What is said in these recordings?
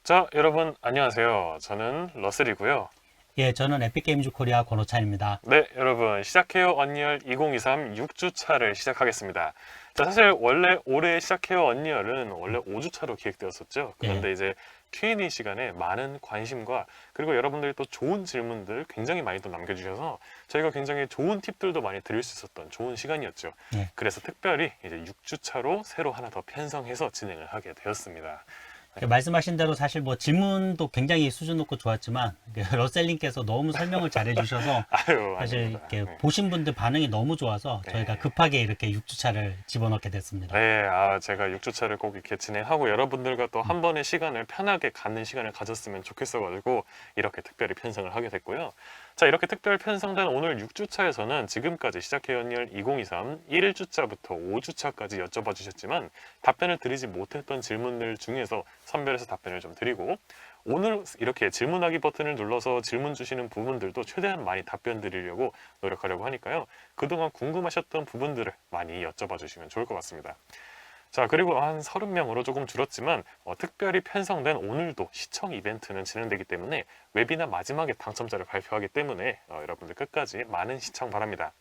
자, 여러분 안녕하세요. 저는 러셀이고요. 예, 저는 에픽게임즈 코리아 권호찬입니다. 네, 여러분 시작해요 언리얼 2023 6주차를 시작하겠습니다. 자, 사실 원래 올해 시작해요 언리얼은 원래 5주차로 기획되었었죠. 예, 그런데 이제 Q&A 시간에 많은 관심과 그리고 여러분들이 또 좋은 질문들 굉장히 많이 또 남겨주셔서 저희가 굉장히 좋은 팁들도 많이 드릴 수 있었던 좋은 시간이었죠. 예. 그래서 특별히 이제 6주차로 새로 하나 더 편성해서 진행을 하게 되었습니다. 말씀하신 대로 사실 뭐 질문도 굉장히 수준 높고 좋았지만 러셀님께서 너무 설명을 잘해 주셔서 아유, 사실 아닙니다. 이렇게 네. 보신 분들 반응이 너무 좋아서 저희가 네. 급하게 이렇게 6주차를 집어넣게 됐습니다. 네, 제가 6주차를 꼭 이렇게 진행하고 여러분들과 또 한 번의 시간을 편하게 갖는 시간을 가졌으면 좋겠어가지고 이렇게 특별히 편성을 하게 됐고요. 자, 이렇게 특별 편성된 오늘 6주차에서는 지금까지 시작해 연열 2023 1주차부터 5주차까지 여쭤봐 주셨지만 답변을 드리지 못했던 질문들 중에서 선별해서 답변을 좀 드리고 오늘 이렇게 질문하기 버튼을 눌러서 질문 주시는 부분들도 최대한 많이 답변 드리려고 노력하려고 하니까요. 그동안 궁금하셨던 부분들을 많이 여쭤봐 주시면 좋을 것 같습니다. 자, 그리고 한 30명으로 조금 줄었지만 특별히 편성된 오늘도 시청 이벤트는 진행되기 때문에 웨비나 마지막에 당첨자를 발표하기 때문에 여러분들 끝까지 많은 시청 바랍니다.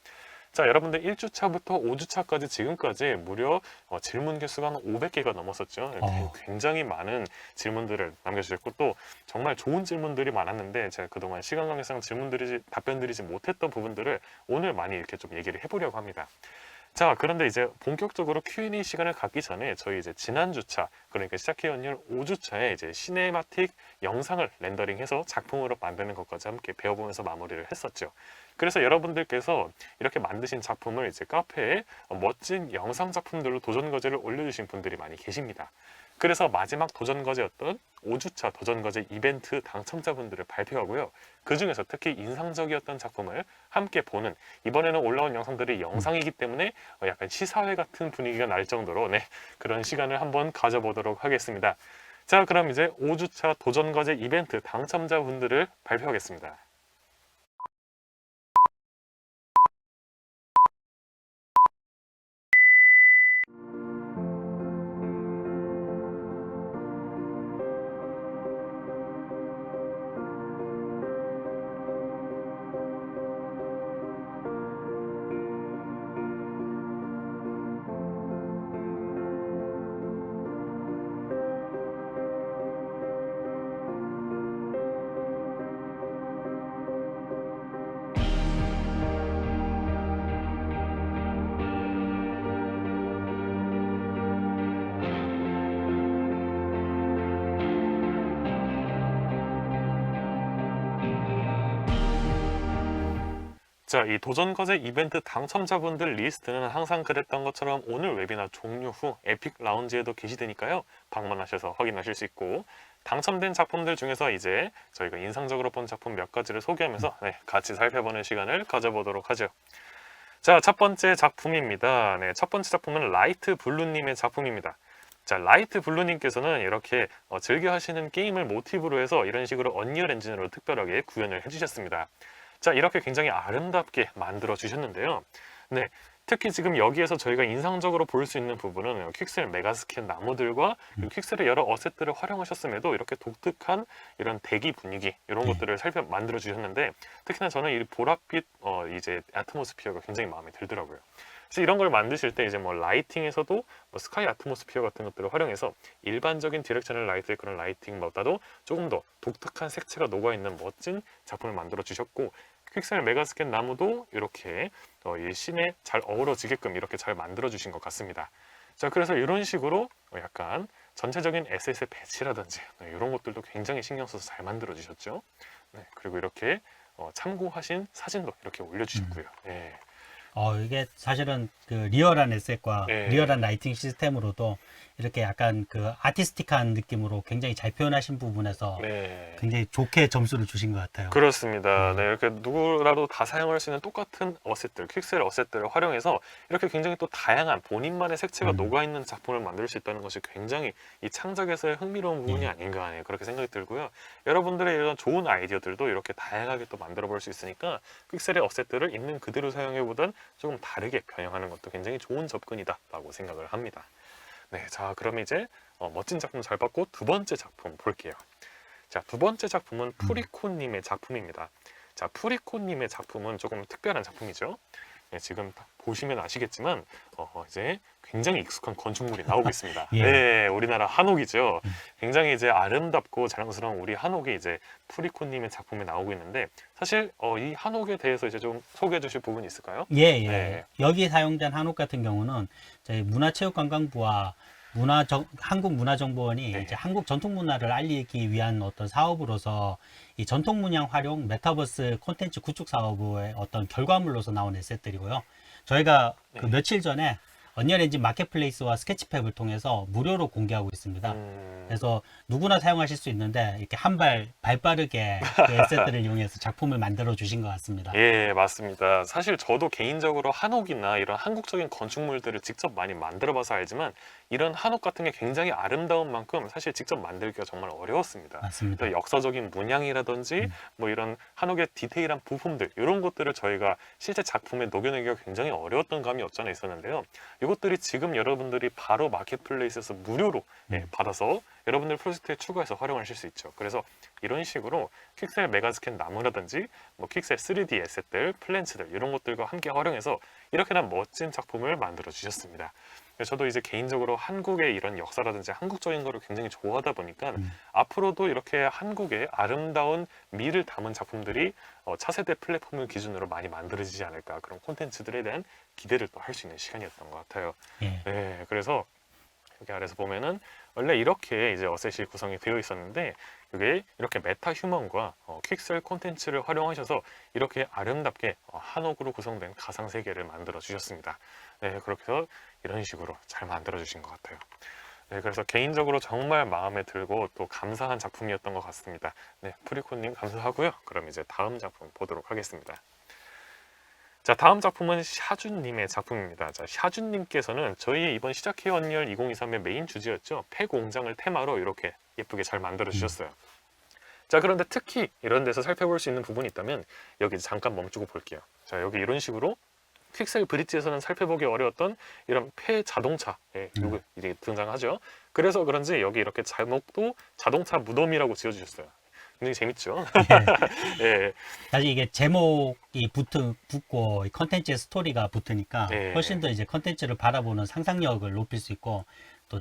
자, 여러분들 1주차부터 5주차까지 지금까지 무려 질문 개수가 한 500개가 넘었었죠. 이렇게 굉장히 많은 질문들을 남겨주셨고 또 정말 좋은 질문들이 많았는데 제가 그동안 시간 관계상 답변 드리지 못했던 부분들을 오늘 많이 이렇게 좀 얘기를 해보려고 합니다. 자, 그런데 이제 본격적으로 Q&A 시간을 갖기 전에 저희 이제 지난 주차, 그러니까 시작해 연율 5주차에 이제 시네마틱 영상을 렌더링해서 작품으로 만드는 것까지 함께 배워보면서 마무리를 했었죠. 그래서 여러분들께서 이렇게 만드신 작품을 이제 카페에 멋진 영상 작품들로 도전 과제를 올려주신 분들이 많이 계십니다. 그래서 마지막 도전 과제였던 5주차 도전 과제 이벤트 당첨자분들을 발표하고요. 그 중에서 특히 인상적이었던 작품을 함께 보는 이번에는 올라온 영상들이 영상이기 때문에 약간 시사회 같은 분위기가 날 정도로 그런 시간을 한번 가져보도록 하겠습니다. 자, 그럼 이제 5주차 도전 과제 이벤트 당첨자분들을 발표하겠습니다. 자, 이 도전 과제 이벤트 당첨자분들 리스트는 항상 그랬던 것처럼 오늘 웨비나 종료 후 에픽 라운지에도 게시되니까요. 방문하셔서 확인하실 수 있고 당첨된 작품들 중에서 이제 저희가 인상적으로 본 작품 몇 가지를 소개하면서 같이 살펴보는 시간을 가져보도록 하죠. 자, 첫 번째 작품입니다. 첫 번째 작품은 라이트 블루님의 작품입니다. 자, 라이트 블루님께서는 이렇게 즐겨 하시는 게임을 모티브로 해서 이런 식으로 언리얼 엔진으로 특별하게 구현을 해주셨습니다. 자, 이렇게 굉장히 아름답게 만들어 주셨는데요. 네, 특히 지금 여기에서 저희가 인상적으로 볼 수 있는 부분은 퀵셀 메가스캔 나무들과 퀵셀의 여러 어셋들을 활용하셨음에도 이렇게 독특한 이런 대기 분위기 이런 예. 것들을 만들어 주셨는데 특히나 저는 이 보랏빛 이제 아트모스피어가 굉장히 마음에 들더라고요. 그래서 이런 걸 만드실 때 이제 뭐 라이팅에서도 뭐 스카이 아트모스피어 같은 것들을 활용해서 일반적인 디렉셔널 라이트의 그런 라이팅보다도 조금 더 독특한 색채가 녹아있는 멋진 작품을 만들어 주셨고 퀵셀 메가스캔 나무도 이렇게 이 씬에 잘 어우러지게끔 이렇게 잘 만들어 주신 것 같습니다. 자, 그래서 이런 식으로 약간 전체적인 SS의 배치라든지 이런 것들도 굉장히 신경 써서 잘 만들어 주셨죠. 네, 그리고 이렇게 참고하신 사진도 이렇게 올려주셨고요. 네. 이게 사실은 그 리얼한 에셋과 네. 리얼한 라이팅 시스템으로도 이렇게 약간 그 아티스틱한 느낌으로 굉장히 잘 표현하신 부분에서 네. 굉장히 좋게 점수를 주신 것 같아요. 그렇습니다. 네, 예. 이렇게 누구라도 다 사용할 수 있는 똑같은 어셋들, 퀵셀 어셋들을 활용해서 이렇게 굉장히 또 다양한 본인만의 색채가 음, 녹아있는 작품을 만들 수 있다는 것이 굉장히 이 창작에서의 흥미로운 부분이 예. 아닌가 그렇게 생각이 들고요. 여러분들의 이런 좋은 아이디어들도 이렇게 다양하게 또 만들어 볼 수 있으니까 퀵셀의 어셋들을 있는 그대로 사용해보던 조금 다르게 변형하는 것도 굉장히 좋은 접근이다라고 생각을 합니다. 네, 자, 그럼 이제 멋진 작품 잘 봤고 두 번째 작품 볼게요. 자, 두 번째 작품은 푸리코님의 작품입니다. 자, 푸리코님의 작품은 조금 특별한 작품이죠. 네, 지금 딱 보시면 아시겠지만 이제 굉장히 익숙한 건축물이 나오고 있습니다. 예. 네, 우리나라 한옥이죠. 굉장히 이제 아름답고 자랑스러운 우리 한옥이 이제 푸리코님의 작품에 나오고 있는데 사실 이 한옥에 대해서 이제 좀 소개해 주실 부분이 있을까요? 예, 예. 네. 여기 사용된 한옥 같은 경우는 저희 문화체육관광부와 한국문화정보원이 네. 이제 한국 전통문화를 알리기 위한 어떤 사업으로서 이 전통문양 활용 메타버스 콘텐츠 구축 사업의 어떤 결과물로서 나온 에셋들이고요. 저희가 그 네. 며칠 전에 언리얼엔진 마켓플레이스와 스케치팩을 통해서 무료로 공개하고 있습니다. 그래서 누구나 사용하실 수 있는데 이렇게 발 빠르게 그 에셋들을 이용해서 작품을 만들어 주신 것 같습니다. 예, 맞습니다. 사실 저도 개인적으로 한옥이나 이런 한국적인 건축물들을 직접 많이 만들어 봐서 알지만 이런 한옥 같은 게 굉장히 아름다운 만큼 사실 직접 만들기가 정말 어려웠습니다. 맞습니다. 또 역사적인 문양이라든지 뭐 이런 한옥의 디테일한 부품들 이런 것들을 저희가 실제 작품에 녹여내기가 굉장히 어려웠던 감이 없잖아 있었는데요. 이것들이 지금 여러분들이 바로 마켓플레이스에서 무료로 받아서 여러분들 프로젝트에 추가해서 활용하실 수 있죠. 그래서 이런 식으로 퀵셀 메가스캔 나무라든지 뭐 퀵셀 3D 에셋들, 플랜츠들 이런 것들과 함께 활용해서 이렇게나 멋진 작품을 만들어 주셨습니다. 저도 이제 개인적으로 한국의 이런 역사라든지 한국적인 거를 굉장히 좋아하다 보니까 앞으로도 이렇게 한국의 아름다운 미를 담은 작품들이 차세대 플랫폼을 기준으로 많이 만들어지지 않을까 그런 콘텐츠들에 대한 기대를 또 할 수 있는 시간이었던 것 같아요. 예. 네, 그래서 여기 아래서 보면은 원래 이렇게 이제 어셋이 구성이 되어 있었는데 이게 이렇게 메타 휴먼과 퀵셀 콘텐츠를 활용하셔서 이렇게 아름답게 한옥으로 구성된 가상 세계를 만들어 주셨습니다. 네, 그렇게 해서 이런 식으로 잘 만들어 주신 것 같아요. 네, 그래서 개인적으로 정말 마음에 들고 또 감사한 작품이었던 것 같습니다. 네, 프리코님 감사하고요. 그럼 이제 다음 작품 보도록 하겠습니다. 자, 다음 작품은 샤준님의 작품입니다. 자, 샤준님께서는 저희 이번 시작해 언리얼 2023의 메인 주제였죠. 폐공장을 테마로 이렇게 예쁘게 잘 만들어 주셨어요. 자, 그런데 특히 이런 데서 살펴볼 수 있는 부분이 있다면 여기 잠깐 멈추고 볼게요. 자, 여기 이런 식으로 픽셀 브릿지에서는 살펴보기 어려웠던 이런 폐 자동차 이게 이제 등장하죠. 그래서 그런지 여기 이렇게 제목도 자동차 무덤이라고 지어주셨어요. 굉장히 재밌죠. 예. 사실 이게 제목이 붙고 이 컨텐츠의 스토리가 붙으니까 예. 훨씬 더 이제 컨텐츠를 바라보는 상상력을 높일 수 있고 또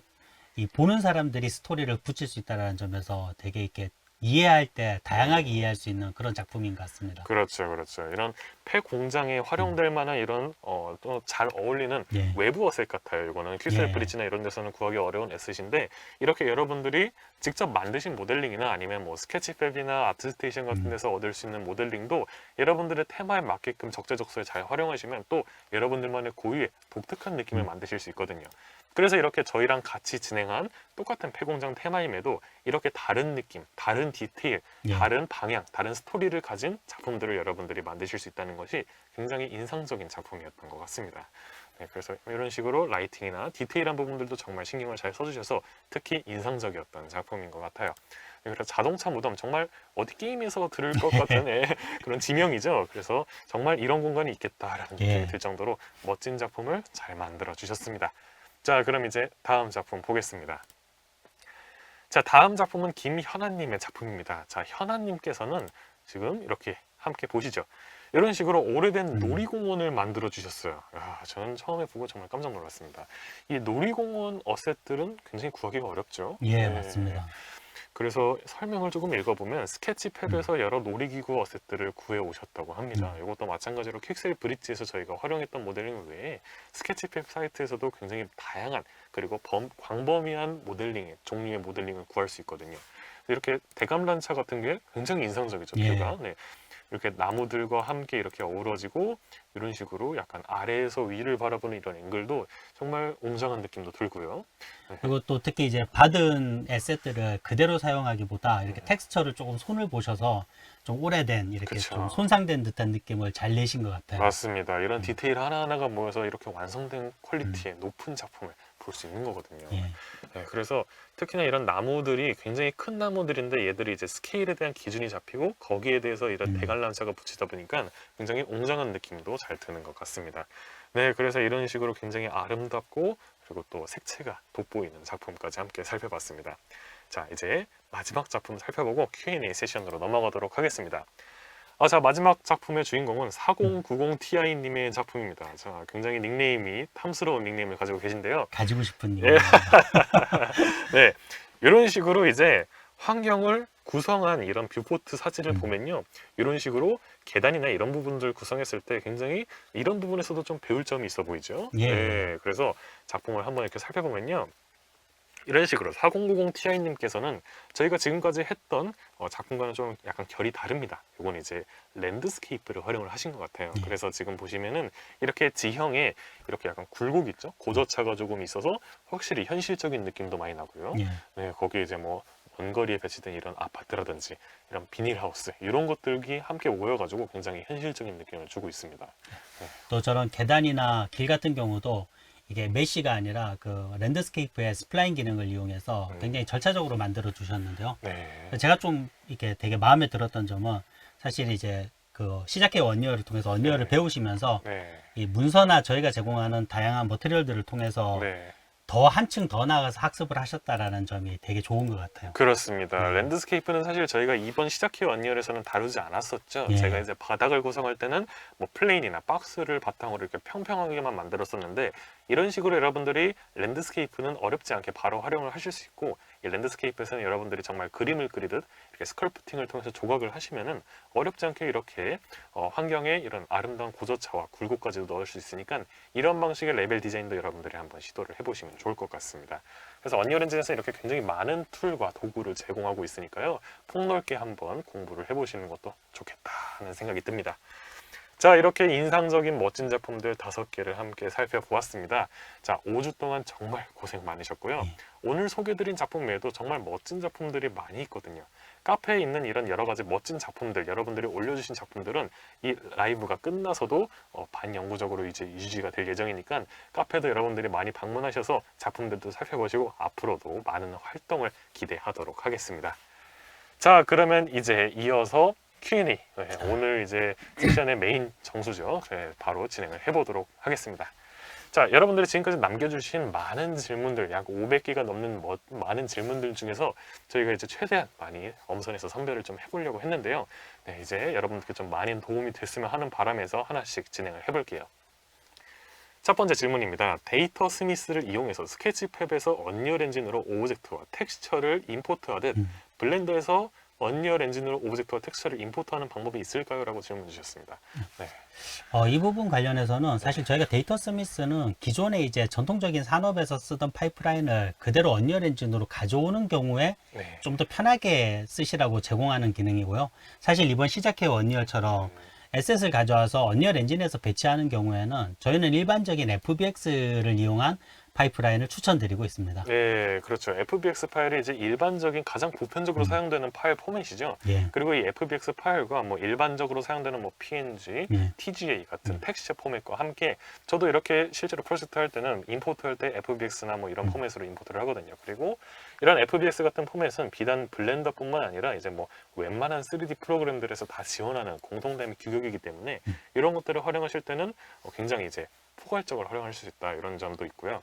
이 보는 사람들이 스토리를 붙일 수 있다는 점에서 되게 이렇게 이해할 때 다양하게 이해할 수 있는 그런 작품인 것 같습니다. 그렇죠, 그렇죠. 이런 폐 공장에 활용될 만한 이런 또 잘 어울리는 예. 외부 어셋 같아요. 이거는 퀵셀 예. 브릿지나 이런 데서는 구하기 어려운 에셋인데 이렇게 여러분들이 직접 만드신 모델링이나 아니면 뭐 스케치팩이나 아트스테이션 같은 데서 얻을 수 있는 모델링도 여러분들의 테마에 맞게끔 적재적소에 잘 활용하시면 또 여러분들만의 고유의 독특한 느낌을 만드실 수 있거든요. 그래서 이렇게 저희랑 같이 진행한 똑같은 폐공장 테마임에도 이렇게 다른 느낌, 다른 디테일, 예. 다른 방향, 다른 스토리를 가진 작품들을 여러분들이 만드실 수 있다는 것이 굉장히 인상적인 작품이었던 것 같습니다. 네, 그래서 이런 식으로 라이팅이나 디테일한 부분들도 정말 신경을 잘 써주셔서 특히 인상적이었던 작품인 것 같아요. 네, 그래서 자동차 무덤 정말 어디 게임에서 들을 것 같은 그런 지명이죠. 그래서 정말 이런 공간이 있겠다라는 느낌이 예. 들 정도로 멋진 작품을 잘 만들어 주셨습니다. 자, 그럼 이제 다음 작품 보겠습니다. 자, 다음 작품은 김현아님의 작품입니다. 자, 현아님께서는 지금 이렇게 함께 보시죠. 이런 식으로 오래된 놀이공원을 만들어 주셨어요. 야, 저는 처음에 보고 정말 깜짝 놀랐습니다. 이 놀이공원 어셋들은 굉장히 구하기가 어렵죠. 예, 네. 맞습니다. 그래서 설명을 조금 읽어보면 스케치팩에서 여러 놀이기구 어셋들을 구해 오셨다고 합니다. 이것도 마찬가지로 퀵셀 브릿지에서 저희가 활용했던 모델링 외에 스케치팩 사이트에서도 굉장히 다양한 그리고 광범위한 모델링의 종류의 모델링을 구할 수 있거든요. 이렇게 대감란차 같은 게 굉장히 인상적이죠. 예. 뷰가. 네. 이렇게 나무들과 함께 이렇게 어우러지고 이런 식으로 약간 아래에서 위를 바라보는 이런 앵글도 정말 웅장한 느낌도 들고요. 그리고 또 특히 이제 받은 에셋들을 그대로 사용하기보다 이렇게 텍스처를 조금 손을 보셔서 좀 오래된 이렇게 그쵸. 좀 손상된 듯한 느낌을 잘 내신 것 같아요. 맞습니다. 이런 디테일 하나하나가 모여서 이렇게 완성된 퀄리티의 높은 작품을 볼 수 있는 거거든요. 예. 네, 그래서 특히나 이런 나무들이 굉장히 큰 나무들인데 얘들이 이제 스케일에 대한 기준이 잡히고 거기에 대해서 이런 대관람차가 붙이다 보니까 굉장히 웅장한 느낌도 잘 드는 것 같습니다. 네, 그래서 이런 식으로 굉장히 아름답고 그리고 또 색채가 돋보이는 작품까지 함께 살펴봤습니다. 자, 이제 마지막 작품 살펴보고 Q&A 세션으로 넘어가도록 하겠습니다. 자, 마지막 작품의 주인공은 4090ti님의 작품입니다. 자, 굉장히 닉네임이 탐스러운 닉네임을 가지고 계신데요. 가지고 싶은 예. 네, 이런 식으로 이제 환경을 구성한 이런 뷰포트 사진을 보면요, 이런 식으로 계단이나 이런 부분들 구성했을 때 굉장히 이런 부분에서도 좀 배울 점이 있어 보이죠. 예. 네, 그래서 작품을 한번 이렇게 살펴보면요, 이런 식으로 4090ti님께서는 저희가 지금까지 했던 작품과는 좀 약간 결이 다릅니다. 이건 이제 랜드스케이프를 활용을 하신 것 같아요. 그래서 지금 보시면은 이렇게 지형에 이렇게 약간 굴곡 있죠? 고저차가 조금 있어서 확실히 현실적인 느낌도 많이 나고요. 예. 네, 거기에 이제 뭐 원거리에 배치된 이런 아파트라든지 이런 비닐하우스 이런 것들이 함께 모여가지고 굉장히 현실적인 느낌을 주고 있습니다. 또 저런 계단이나 길 같은 경우도 이게 메쉬가 아니라 그 랜드스케이프의 스플라인 기능을 이용해서 굉장히 절차적으로 만들어 주셨는데요. 네. 제가 좀 이게 되게 마음에 들었던 점은 사실 이제 그 시작해 언리얼을 통해서 언리얼을 네. 배우시면서 네. 이 문서나 저희가 제공하는 다양한 머티리얼들을 통해서 네. 더 한층 더 나아가서 학습을 하셨다라는 점이 되게 좋은 것 같아요. 그렇습니다. 랜드스케이프는 사실 저희가 이번 시작해 언리얼에서는 다루지 않았었죠. 예. 제가 이제 바닥을 구성할 때는 뭐 플레인이나 박스를 바탕으로 이렇게 평평하게만 만들었었는데, 이런 식으로 여러분들이 랜드스케이프는 어렵지 않게 바로 활용을 하실 수 있고, 이 랜드스케이프에서는 여러분들이 정말 그림을 그리듯 이렇게 스컬프팅을 통해서 조각을 하시면은 어렵지 않게 이렇게 환경에 이런 아름다운 고저차와 굴곡까지도 넣을 수 있으니까, 이런 방식의 레벨 디자인도 여러분들이 한번 시도를 해보시면 좋을 것 같습니다. 그래서 언리얼 엔진에서 이렇게 굉장히 많은 툴과 도구를 제공하고 있으니까요, 폭넓게 한번 공부를 해보시는 것도 좋겠다 하는 생각이 듭니다. 자, 이렇게 인상적인 멋진 작품들 5개를 함께 살펴보았습니다. 자, 5주 동안 정말 고생 많으셨고요. 오늘 소개드린 작품 외에도 정말 멋진 작품들이 많이 있거든요. 카페에 있는 이런 여러 가지 멋진 작품들, 여러분들이 올려주신 작품들은 이 라이브가 끝나서도 반영구적으로 이제 유지가 될 예정이니까 카페도 여러분들이 많이 방문하셔서 작품들도 살펴보시고 앞으로도 많은 활동을 기대하도록 하겠습니다. 자, 그러면 이제 이어서 Q&A, 오늘 이제 세션의 메인 정수죠. 바로 진행을 해보도록 하겠습니다. 자, 여러분들이 지금까지 남겨주신 많은 질문들, 약 500개가 넘는 많은 질문들 중에서 저희가 이제 최대한 많이 엄선해서 선별을 좀 해보려고 했는데요. 네, 이제 여러분들께 좀 많은 도움이 됐으면 하는 바람에서 하나씩 진행을 해볼게요. 첫 번째 질문입니다. 데이터 스미스를 이용해서 스케치팹에서 언리얼 엔진으로 오브젝트와 텍스처를 임포트하듯 블렌더에서 언리얼 엔진으로 오브젝트와 텍스처를 임포트하는 방법이 있을까요? 라고 질문 주셨습니다. 네. 이 부분 관련해서는 사실 저희가 데이터 스미스는 기존에 이제 전통적인 산업에서 쓰던 파이프라인을 그대로 언리얼 엔진으로 가져오는 경우에 네. 좀 더 편하게 쓰시라고 제공하는 기능이고요. 사실 이번 시작해 언리얼처럼 에셋을 가져와서 언리얼 엔진에서 배치하는 경우에는 저희는 일반적인 FBX를 이용한 파이프라인을 추천드리고 있습니다. 네, 그렇죠. FBX 파일이 이제 일반적인 가장 보편적으로 사용되는 파일 포맷이죠. 예. 그리고 이 FBX 파일과 뭐 일반적으로 사용되는 뭐 PNG, 예. TGA 같은 텍스처 포맷과 함께 저도 이렇게 실제로 프로젝트 할 때는 임포트 할 때 FBX나 뭐 이런 포맷으로 임포트를 하거든요. 그리고 이런 FBX 같은 포맷은 비단 블렌더뿐만 아니라 이제 뭐 웬만한 3D 프로그램들에서 다 지원하는 공통된 규격이기 때문에 이런 것들을 활용하실 때는 굉장히 이제 포괄적으로 활용할 수 있다, 이런 점도 있고요.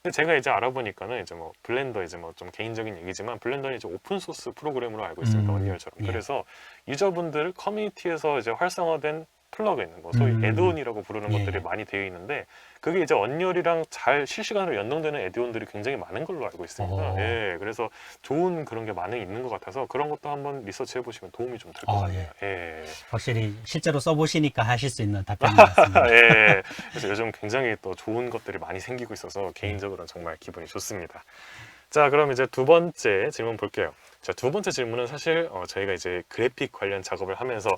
근데 제가 이제 알아보니까는 이제 뭐 블렌더, 이제 뭐 좀 개인적인 얘기지만 블렌더는 이제 오픈 소스 프로그램으로 알고 있습니다. 언리얼처럼. 예. 그래서 유저분들 커뮤니티에서 이제 활성화된 플러그인, 뭐 소위 애드온이라고 부르는 예. 것들이 많이 되어 있는데, 그게 이제 언리얼이랑 잘 실시간으로 연동되는 애드온들이 굉장히 많은 걸로 알고 있습니다. 예, 그래서 좋은 그런 게 많이 있는 것 같아서 그런 것도 한번 리서치 해보시면 도움이 좀 될 것 같아요. 예. 확실히 실제로 써보시니까 하실 수 있는 답변인 것 같습니다. 예. 그래서 요즘 굉장히 또 좋은 것들이 많이 생기고 있어서 개인적으로는 정말 기분이 좋습니다. 자, 그럼 이제 두 번째 질문 볼게요. 자, 두 번째 질문은 사실 저희가 이제 그래픽 관련 작업을 하면서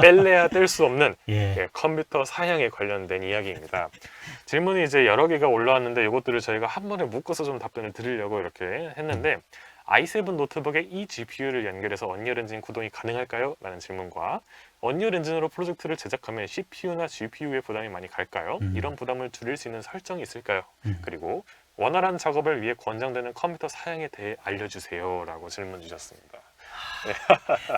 뺄래야 뗄 수 없는 예. 컴퓨터 사양에 관련된 이야기입니다. 질문이 이제 여러 개가 올라왔는데 이것들을 저희가 한 번에 묶어서 좀 답변을 드리려고 이렇게 했는데, i7 노트북에 이 GPU를 연결해서 언리얼 엔진 구동이 가능할까요? 라는 질문과 언리얼 엔진으로 프로젝트를 제작하면 CPU나 GPU에 부담이 많이 갈까요? 이런 부담을 줄일 수 있는 설정이 있을까요? 그리고 원활한 작업을 위해 권장되는 컴퓨터 사양에 대해 알려주세요, 라고 질문 주셨습니다.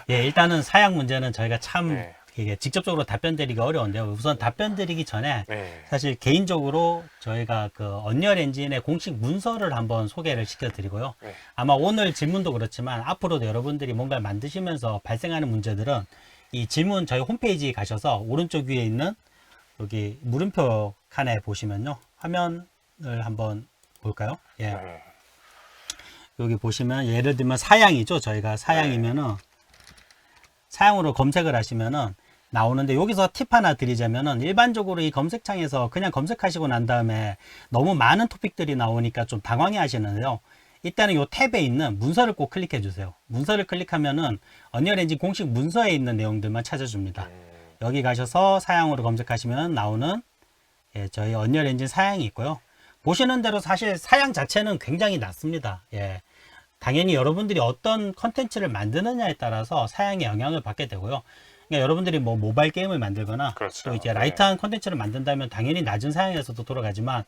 예, 일단은 사양 문제는 저희가 참 네. 이게 직접적으로 답변 드리기가 어려운데요. 우선 답변 드리기 전에 네. 사실 개인적으로 저희가 그 언리얼 엔진의 공식 문서를 한번 소개를 시켜드리고요. 네. 아마 오늘 질문도 그렇지만 앞으로도 여러분들이 뭔가를 만드시면서 발생하는 문제들은 이 질문 저희 홈페이지 가셔서 오른쪽 위에 있는 여기 물음표 칸에 보시면요. 화면을 한번 볼까요? 예. 네. 여기 보시면 예를 들면 사양이죠. 저희가 사양이면은 사양으로 검색을 하시면은 나오는데 여기서 팁 하나 드리자면은 일반적으로 이 검색창에서 그냥 검색하시고 난 다음에 너무 많은 토픽들이 나오니까 좀 당황해 하시는데요. 일단은 이 탭에 있는 문서를 꼭 클릭해 주세요. 문서를 클릭하면은 언리얼 엔진 공식 문서에 있는 내용들만 찾아줍니다. 여기 가셔서 사양으로 검색하시면 나오는 저희 언리얼 엔진 사양이 있고요. 보시는 대로 사실 사양 자체는 굉장히 낮습니다. 예. 당연히 여러분들이 어떤 컨텐츠를 만드느냐에 따라서 사양에 영향을 받게 되고요. 그러니까 여러분들이 뭐 모바일 게임을 만들거나 그렇죠. 또 이제 네. 라이트한 컨텐츠를 만든다면 당연히 낮은 사양에서도 돌아가지만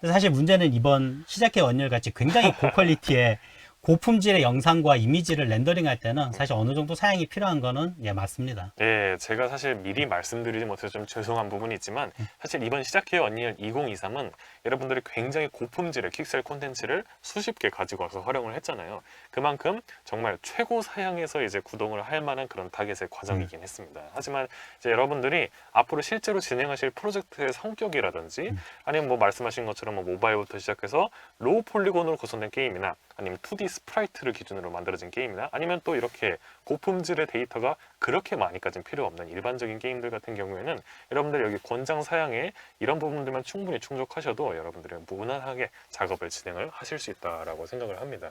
사실 문제는 이번 시작해 언리얼 같이 굉장히 고퀄리티의 고품질의 영상과 이미지를 렌더링 할 때는 사실 어느 정도 사양이 필요한 거는 맞습니다. 예, 제가 사실 미리 말씀드리지 못해서 좀 죄송한 부분이 있지만 사실 이번 시작해요 언리얼 2023은 여러분들이 굉장히 고품질의 픽셀 콘텐츠를 수십 개 가지고 와서 활용을 했잖아요. 그만큼 정말 최고 사양에서 이제 구동을 할 만한 그런 타겟의 과정이긴 했습니다. 하지만 이제 여러분들이 앞으로 실제로 진행하실 프로젝트의 성격이라든지 아니면 뭐 말씀하신 것처럼 뭐 모바일부터 시작해서 로우 폴리곤으로 구성된 게임이나 아니면 2D 스프라이트를 기준으로 만들어진 게임이나 아니면 또 이렇게 고품질의 데이터가 그렇게 많이까지는 필요 없는 일반적인 게임들 같은 경우에는 여러분들 여기 권장 사양에 이런 부분들만 충분히 충족하셔도 여러분들이 무난하게 작업을 진행을 하실 수 있다라고 생각을 합니다.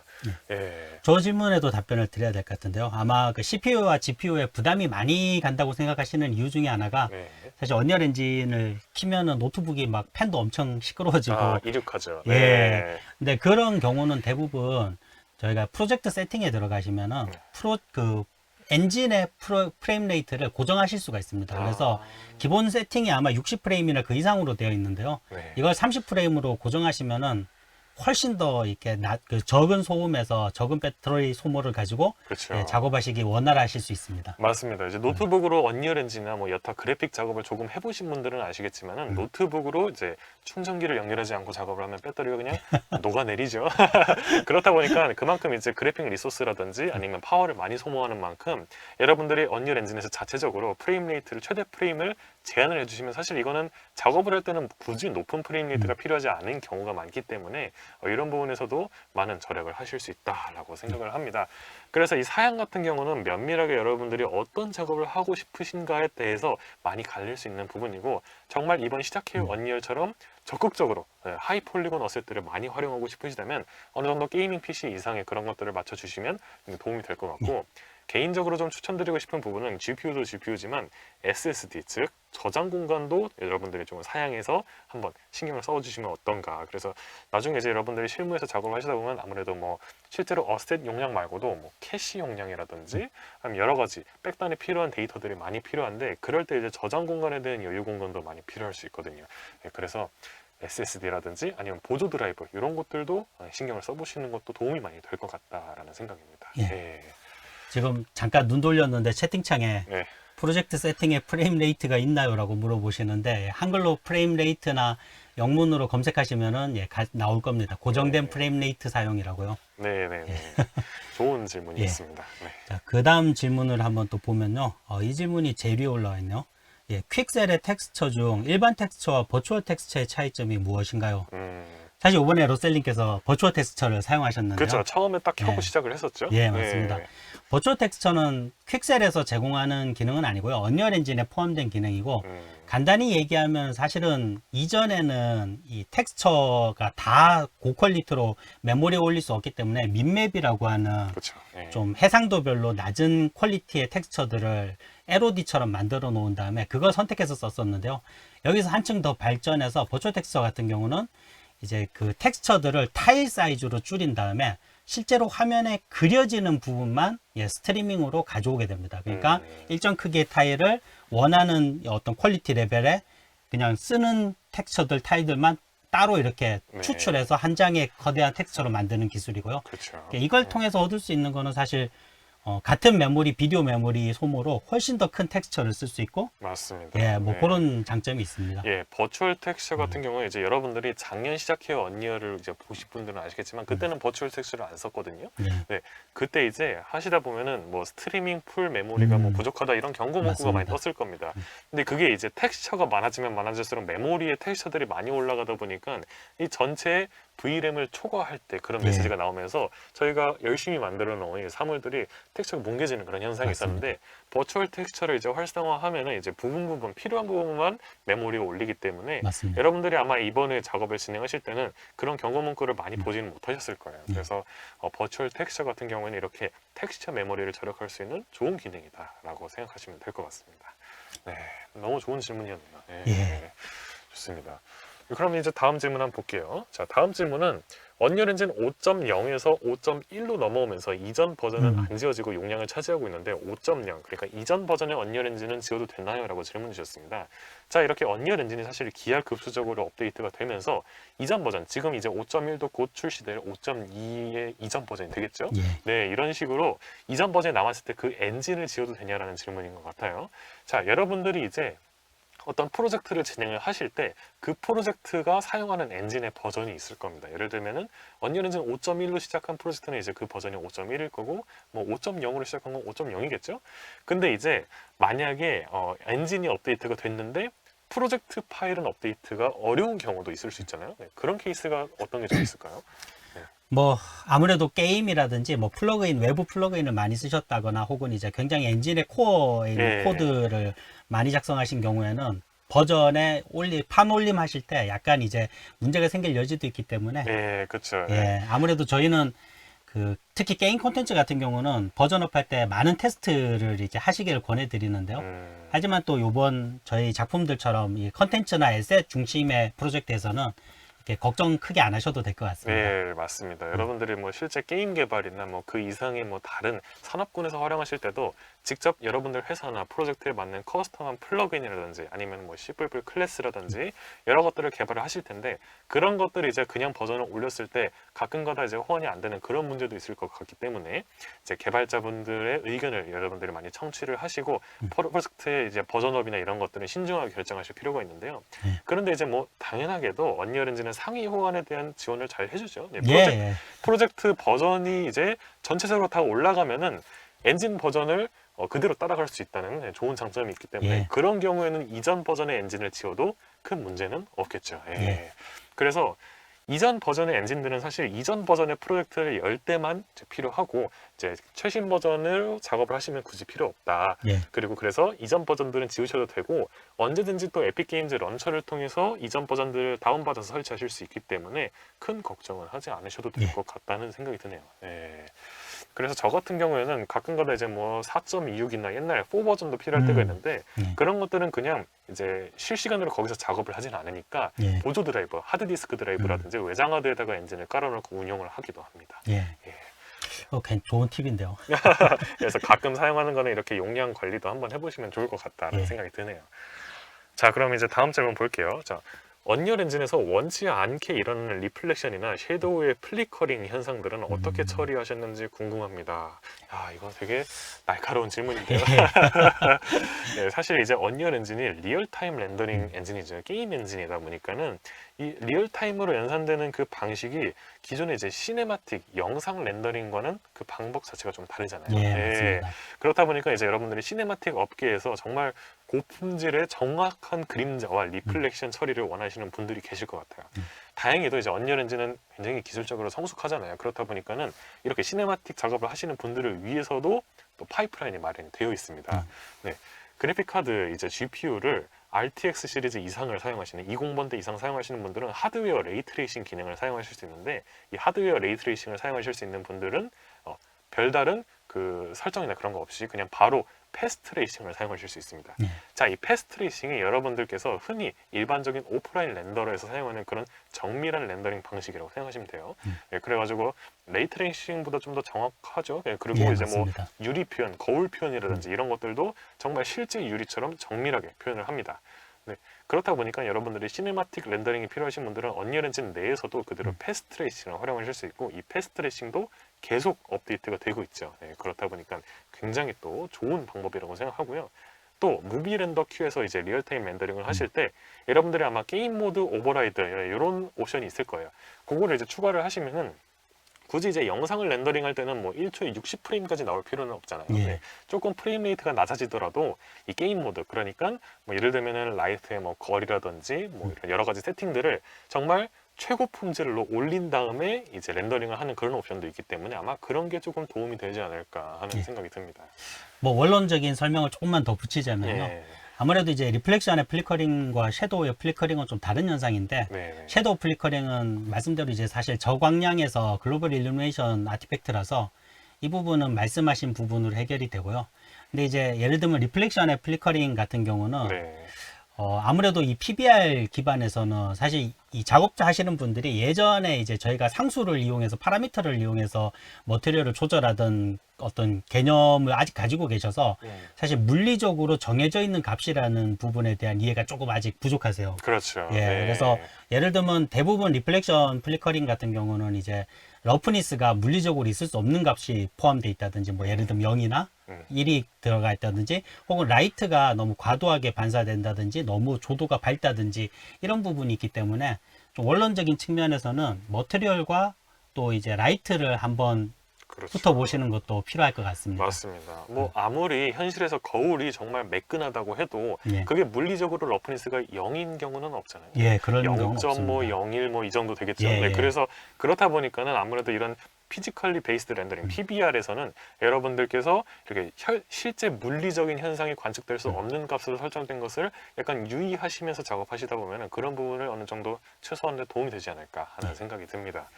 예. 저 질문에도 답변을 드려야 될 것 같은데요. 아마 그 CPU와 GPU에 부담이 많이 간다고 생각하시는 이유 중에 하나가 네. 사실 언리얼 엔진을 키면은 노트북이 막 팬도 엄청 시끄러워지고 이륙하죠. 예. 네. 근데 그런 경우는 대부분 저희가 프로젝트 세팅에 들어가시면은 엔진의 프레임 레이트를 고정하실 수가 있습니다. 그래서 기본 세팅이 아마 60프레임이나 그 이상으로 되어 있는데요. 네. 이걸 30프레임으로 고정하시면은 훨씬 더 이렇게 적은 소음에서 적은 배터리 소모를 가지고 그렇죠. 작업하시기 원활하실 수 있습니다. 맞습니다. 이제 노트북으로 언리얼 엔진이나 뭐 여타 그래픽 작업을 조금 해보신 분들은 아시겠지만은 노트북으로 이제 충전기를 연결하지 않고 작업을 하면 배터리가 그냥 녹아내리죠. 그렇다 보니까 그만큼 이제 그래픽 리소스라든지 아니면 파워를 많이 소모하는 만큼 여러분들이 언리얼 엔진에서 자체적으로 프레임 레이트를 최대 프레임을 제한을 해주시면 사실 이거는 작업을 할 때는 굳이 높은 프레임 레이트가 필요하지 않은 경우가 많기 때문에 이런 부분에서도 많은 절약을 하실 수 있다라고 생각을 합니다. 그래서 이 사양 같은 경우는 면밀하게 여러분들이 어떤 작업을 하고 싶으신가에 대해서 많이 갈릴 수 있는 부분이고 정말 이번 시작해요 언리얼처럼 적극적으로 하이 폴리곤 어셋들을 많이 활용하고 싶으시다면 어느 정도 게이밍 PC 이상의 그런 것들을 맞춰주시면 도움이 될 것 같고 개인적으로 좀 추천드리고 싶은 부분은 GPU도 GPU지만 SSD 즉 저장 공간도 여러분들이 좀 사양해서 한번 신경을 써주시면 어떤가. 그래서 나중에 이제 여러분들이 실무에서 작업을 하시다 보면 아무래도 뭐 실제로 어셋 용량 말고도 뭐 캐시 용량이라든지 아니면 여러 가지 백단에 필요한 데이터들이 많이 필요한데 그럴 때 이제 저장 공간에 대한 여유 공간도 많이 필요할 수 있거든요. 그래서 SSD라든지 아니면 보조 드라이브 이런 것들도 신경을 써보시는 것도 도움이 많이 될 것 같다라는 생각입니다. 예. 지금 잠깐 눈 돌렸는데 채팅창에 네. 프로젝트 세팅에 프레임 레이트가 있나요? 라고 물어보시는데 한글로 프레임 레이트나 영문으로 검색하시면은 나올 겁니다. 고정된 프레임 레이트 사용이라고요. 네네네. 좋은 질문이었습니다. 네. 자, 그 다음 질문을 한번 또 보면요. 이 질문이 제일 위에 올라와 있네요. 퀵셀의 텍스처 중 일반 텍스처와 버추얼 텍스처의 차이점이 무엇인가요? 사실 이번에 로셀님께서 버추얼 텍스처를 사용하셨는데요. 그렇죠. 처음에 딱 켜고 시작을 했었죠. 예, 맞습니다. 버추얼 텍스처는 퀵셀에서 제공하는 기능은 아니고요. 언리얼 엔진에 포함된 기능이고 간단히 얘기하면 사실은 이전에는 이 텍스처가 다 고퀄리티로 메모리에 올릴 수 없기 때문에 민맵이라고 하는 그렇죠. 좀 해상도별로 낮은 퀄리티의 텍스처들을 LOD처럼 만들어 놓은 다음에 그걸 선택해서 썼었는데요. 여기서 한층 더 발전해서 버추얼 텍스처 같은 경우는 이제 그 텍스처들을 타일 사이즈로 줄인 다음에 실제로 화면에 그려지는 부분만 스트리밍으로 가져오게 됩니다. 그러니까 일정 크기의 타일을 원하는 어떤 퀄리티 레벨에 그냥 쓰는 텍스처들 타일들만 따로 이렇게 추출해서 한 장의 거대한 텍스처로 만드는 기술이고요. 그렇죠. 이걸 통해서 얻을 수 있는 거는 사실 같은 메모리, 비디오 메모리 소모로 훨씬 더 큰 텍스처를 쓸 수 있고, 맞습니다. 예, 뭐 네. 그런 장점이 있습니다. 예, 버추얼 텍스처 같은 경우에 이제 여러분들이 작년 시작해요 언리얼을 이제 보신 분들은 아시겠지만 그때는 버추얼 텍스처를 안 썼거든요. 네, 네, 그때 이제 하시다 보면은 뭐 스트리밍 풀 메모리가 뭐 부족하다 이런 경고 문구가 많이 맞습니다. 떴을 겁니다. 근데 그게 이제 텍스처가 많아지면 많아질수록 메모리에 텍스처들이 많이 올라가다 보니까 이 전체 VRAM을 초과할 때 그런 예. 메시지가 나오면서 저희가 열심히 만들어 놓은 이 사물들이 텍스처가 뭉개지는 그런 현상이 맞습니다. 있었는데 버추얼 텍스처를 이제 활성화하면은 이제 부분 필요한 부분만 메모리에 올리기 때문에 맞습니다. 여러분들이 아마 이번에 작업을 진행하실 때는 그런 경고 문구를 많이 보지는 못하셨을 거예요. 네. 그래서 버추얼 텍스처 같은 경우에는 이렇게 텍스처 메모리를 절약할 수 있는 좋은 기능이다라고 생각하시면 될 것 같습니다. 네, 너무 좋은 질문이었네요. 네, 예. 좋습니다. 그럼 이제 다음 질문 한번 볼게요. 자, 다음 질문은 언리얼 엔진 5.0에서 5.1로 넘어오면서 이전 버전은 안 지워지고 용량을 차지하고 있는데 5.0, 그러니까 이전 버전의 언리얼 엔진은 지워도 되나요? 라고 질문 주셨습니다. 자, 이렇게 언리얼 엔진이 사실 기하급수적으로 업데이트가 되면서 이전 버전, 지금 이제 5.1도 곧 출시될 5.2의 이전 버전이 되겠죠? 예. 네, 이런 식으로 이전 버전이 남았을 때 그 엔진을 지워도 되냐라는 질문인 것 같아요. 자, 여러분들이 이제 어떤 프로젝트를 진행을 하실 때 그 프로젝트가 사용하는 엔진의 버전이 있을 겁니다. 예를 들면은 언리얼 엔진 5.1로 시작한 프로젝트는 이제 그 버전이 5.1일 거고 뭐 5.0으로 시작한 건 5.0이겠죠. 근데 이제 만약에 엔진이 업데이트가 됐는데 프로젝트 파일은 업데이트가 어려운 경우도 있을 수 있잖아요. 네, 그런 케이스가 어떤 게 좀 있을까요? 뭐 아무래도 게임이라든지 뭐 플러그인, 외부 플러그인을 많이 쓰셨다거나 혹은 이제 굉장히 엔진의 코어에 있는 예. 코드를 많이 작성하신 경우에는 버전에 판 올림 하실 때 약간 이제 문제가 생길 여지도 있기 때문에 예, 그렇죠. 예, 아무래도 저희는 특히 게임 콘텐츠 같은 경우는 버전업 할 때 많은 테스트를 이제 하시기를 권해드리는데요. 하지만 또 요번 저희 작품들처럼 이 컨텐츠나 에셋 중심의 프로젝트에서는 이렇게 걱정 크게 안 하셔도 될 것 같습니다. 네, 맞습니다. 여러분들이 뭐 실제 게임 개발이나 뭐 그 이상의 뭐 다른 산업군에서 활용하실 때도 직접 여러분들 회사나 프로젝트에 맞는 커스텀한 플러그인이라든지 아니면 뭐 C++ 클래스라든지 여러 것들을 개발을 하실 텐데 그런 것들이 이제 그냥 버전을 올렸을 때 가끔가다 이제 호환이 안 되는 그런 문제도 있을 것 같기 때문에 이제 개발자분들의 의견을 여러분들이 많이 청취를 하시고 프로젝트의 이제 버전업이나 이런 것들은 신중하게 결정하실 필요가 있는데요. 그런데 이제 뭐 당연하게도 언리얼 엔진은 상위 호환에 대한 지원을 잘 해주죠. 네, 예, 프로젝트 버전이 이제 전체적으로 다 올라가면은 엔진 버전을 그대로 따라갈 수 있다는 좋은 장점이 있기 때문에 예. 그런 경우에는 이전 버전의 엔진을 지워도 큰 문제는 없겠죠. 예. 예. 그래서 이전 버전의 엔진들은 사실 이전 버전의 프로젝트를 열 때만 이제 필요하고 이제 최신 버전을 작업을 하시면 굳이 필요 없다. 예. 그리고 그래서 이전 버전들은 지우셔도 되고 언제든지 또 에픽 게임즈 런처를 통해서 이전 버전들을 다운받아서 설치하실 수 있기 때문에 큰 걱정은 하지 않으셔도 될 예. 것 같다는 생각이 드네요. 예. 그래서 저 같은 경우에는 가끔가다 이제 뭐 4.26이나 옛날 4 버전도 필요할 때가 있는데 예. 그런 것들은 그냥 이제 실시간으로 거기서 작업을 하진 않으니까 예. 보조 드라이버, 하드디스크 드라이브라든지 외장 하드에다가 엔진을 깔아놓고 운영을 하기도 합니다. 예. 예. 좋은 팁인데요. 그래서 가끔 사용하는 거는 이렇게 용량 관리도 한번 해보시면 좋을 것 같다는 예. 생각이 드네요. 자, 그럼 이제 다음 질문 볼게요. 자, 언리얼 엔진에서 원치 않게 일어나는 리플렉션이나 섀도우의 플리커링 현상들은 어떻게 처리하셨는지 궁금합니다. 야, 이거 되게 날카로운 질문인데요. 네, 사실 이제 언리얼 엔진이 리얼타임 렌더링 엔진이죠. 게임 엔진이다 보니까는 이 리얼타임으로 연산되는 그 방식이 기존의 이제 시네마틱 영상 렌더링과는 그 방법 자체가 좀 다르잖아요. 예, 네. 맞습니다. 그렇다 보니까 이제 여러분들이 시네마틱 업계에서 정말 고품질의 정확한 그림자와 리플렉션 처리를 원하시는 분들이 계실 것 같아요. 다행히도 이제 언리얼 엔진은 굉장히 기술적으로 성숙하잖아요. 그렇다 보니까는 이렇게 시네마틱 작업을 하시는 분들을 위해서도 또 파이프라인이 마련이 되어 있습니다. 네. 그래픽 카드 이제 GPU를 RTX 시리즈 이상을 사용하시는 20번대 이상 사용하시는 분들은 하드웨어 레이트레이싱 기능을 사용하실 수 있는데 이 하드웨어 레이트레이싱을 사용하실 수 있는 분들은 별다른 그 설정이나 그런 거 없이 그냥 바로 패스트 레이싱을 사용하실 수 있습니다. 자, 이 패스트 레이싱이 여러분들께서 흔히 일반적인 오프라인 렌더러에서 사용하는 그런 정밀한 렌더링 방식이라고 생각하시면 돼요. 예, 그래가지고 레이트레이싱보다 좀 더 정확하죠. 예, 그리고 예, 이제 맞습니다. 뭐 유리 표현, 거울 표현이라든지 이런 것들도 정말 실제 유리처럼 정밀하게 표현을 합니다. 네, 그렇다 보니까 여러분들이 시네마틱 렌더링이 필요하신 분들은 언리얼 엔진 내에서도 그대로 패스트 레이싱을 활용하실 수 있고 이 패스트 레이싱도 계속 업데이트가 되고 있죠. 네, 그렇다 보니까 굉장히 또 좋은 방법이라고 생각하고요. 또 무비 렌더 큐에서 이제 리얼타임 렌더링을 하실 때 여러분들이 아마 게임 모드 오버라이드 이런 옵션이 있을 거예요. 그거를 이제 추가를 하시면은 굳이 이제 영상을 렌더링할 때는 뭐 1초에 60프레임까지 나올 필요는 없잖아요. 예. 네, 조금 프레임 레이트가 낮아지더라도 이 게임 모드, 그러니까 뭐 예를 들면은 라이트의 뭐 거리라든지 뭐 이런 여러 가지 세팅들을 정말 최고 품질로 올린 다음에 이제 렌더링을 하는 그런 옵션도 있기 때문에 아마 그런 게 조금 도움이 되지 않을까 하는 예. 생각이 듭니다. 뭐 원론적인 설명을 조금만 더 붙이자면요. 예. 아무래도 이제 리플렉션의 플리커링과 섀도우의 플리커링은 좀 다른 현상인데, 네. 섀도우 플리커링은 말씀대로 이제 사실 저광량에서 글로벌 일루미네이션 아티팩트라서 이 부분은 말씀하신 부분으로 해결이 되고요. 근데 이제 예를 들면 리플렉션의 플리커링 같은 경우는 네. 아무래도 이 PBR 기반에서는 사실 이 작업자 하시는 분들이 예전에 이제 저희가 상수를 이용해서 파라미터를 이용해서 머티리얼을 조절하던 어떤 개념을 아직 가지고 계셔서 사실 물리적으로 정해져 있는 값이라는 부분에 대한 이해가 조금 아직 부족하세요. 그렇죠. 예, 네. 그래서 예를 들면 대부분 리플렉션 플리커링 같은 경우는 이제 러프니스가 물리적으로 있을 수 없는 값이 포함되어 있다든지 뭐 예를 들면 0이나 1이 들어가 있다든지 혹은 라이트가 너무 과도하게 반사된다든지 너무 조도가 밝다든지 이런 부분이 있기 때문에 좀 원론적인 측면에서는 머티리얼과 또 이제 라이트를 한번 그렇죠. 붙어보시는 것도 필요할 것 같습니다. 맞습니다. 뭐 아무리 현실에서 거울이 정말 매끈하다고 해도 예. 그게 물리적으로 러프니스가 0인 경우는 없잖아요. 예, 그런 경우는 0.01 뭐 이 정도 되겠죠. 예, 네, 예. 그래서 그렇다 보니까는 아무래도 이런 피지컬리 베이스드 렌더링 PBR에서는 여러분들께서 이렇게 실제 물리적인 현상이 관측될 수 없는 값으로 설정된 것을 약간 유의하시면서 작업하시다 보면은 그런 부분을 어느 정도 최소한의 도움이 되지 않을까 하는 생각이 듭니다.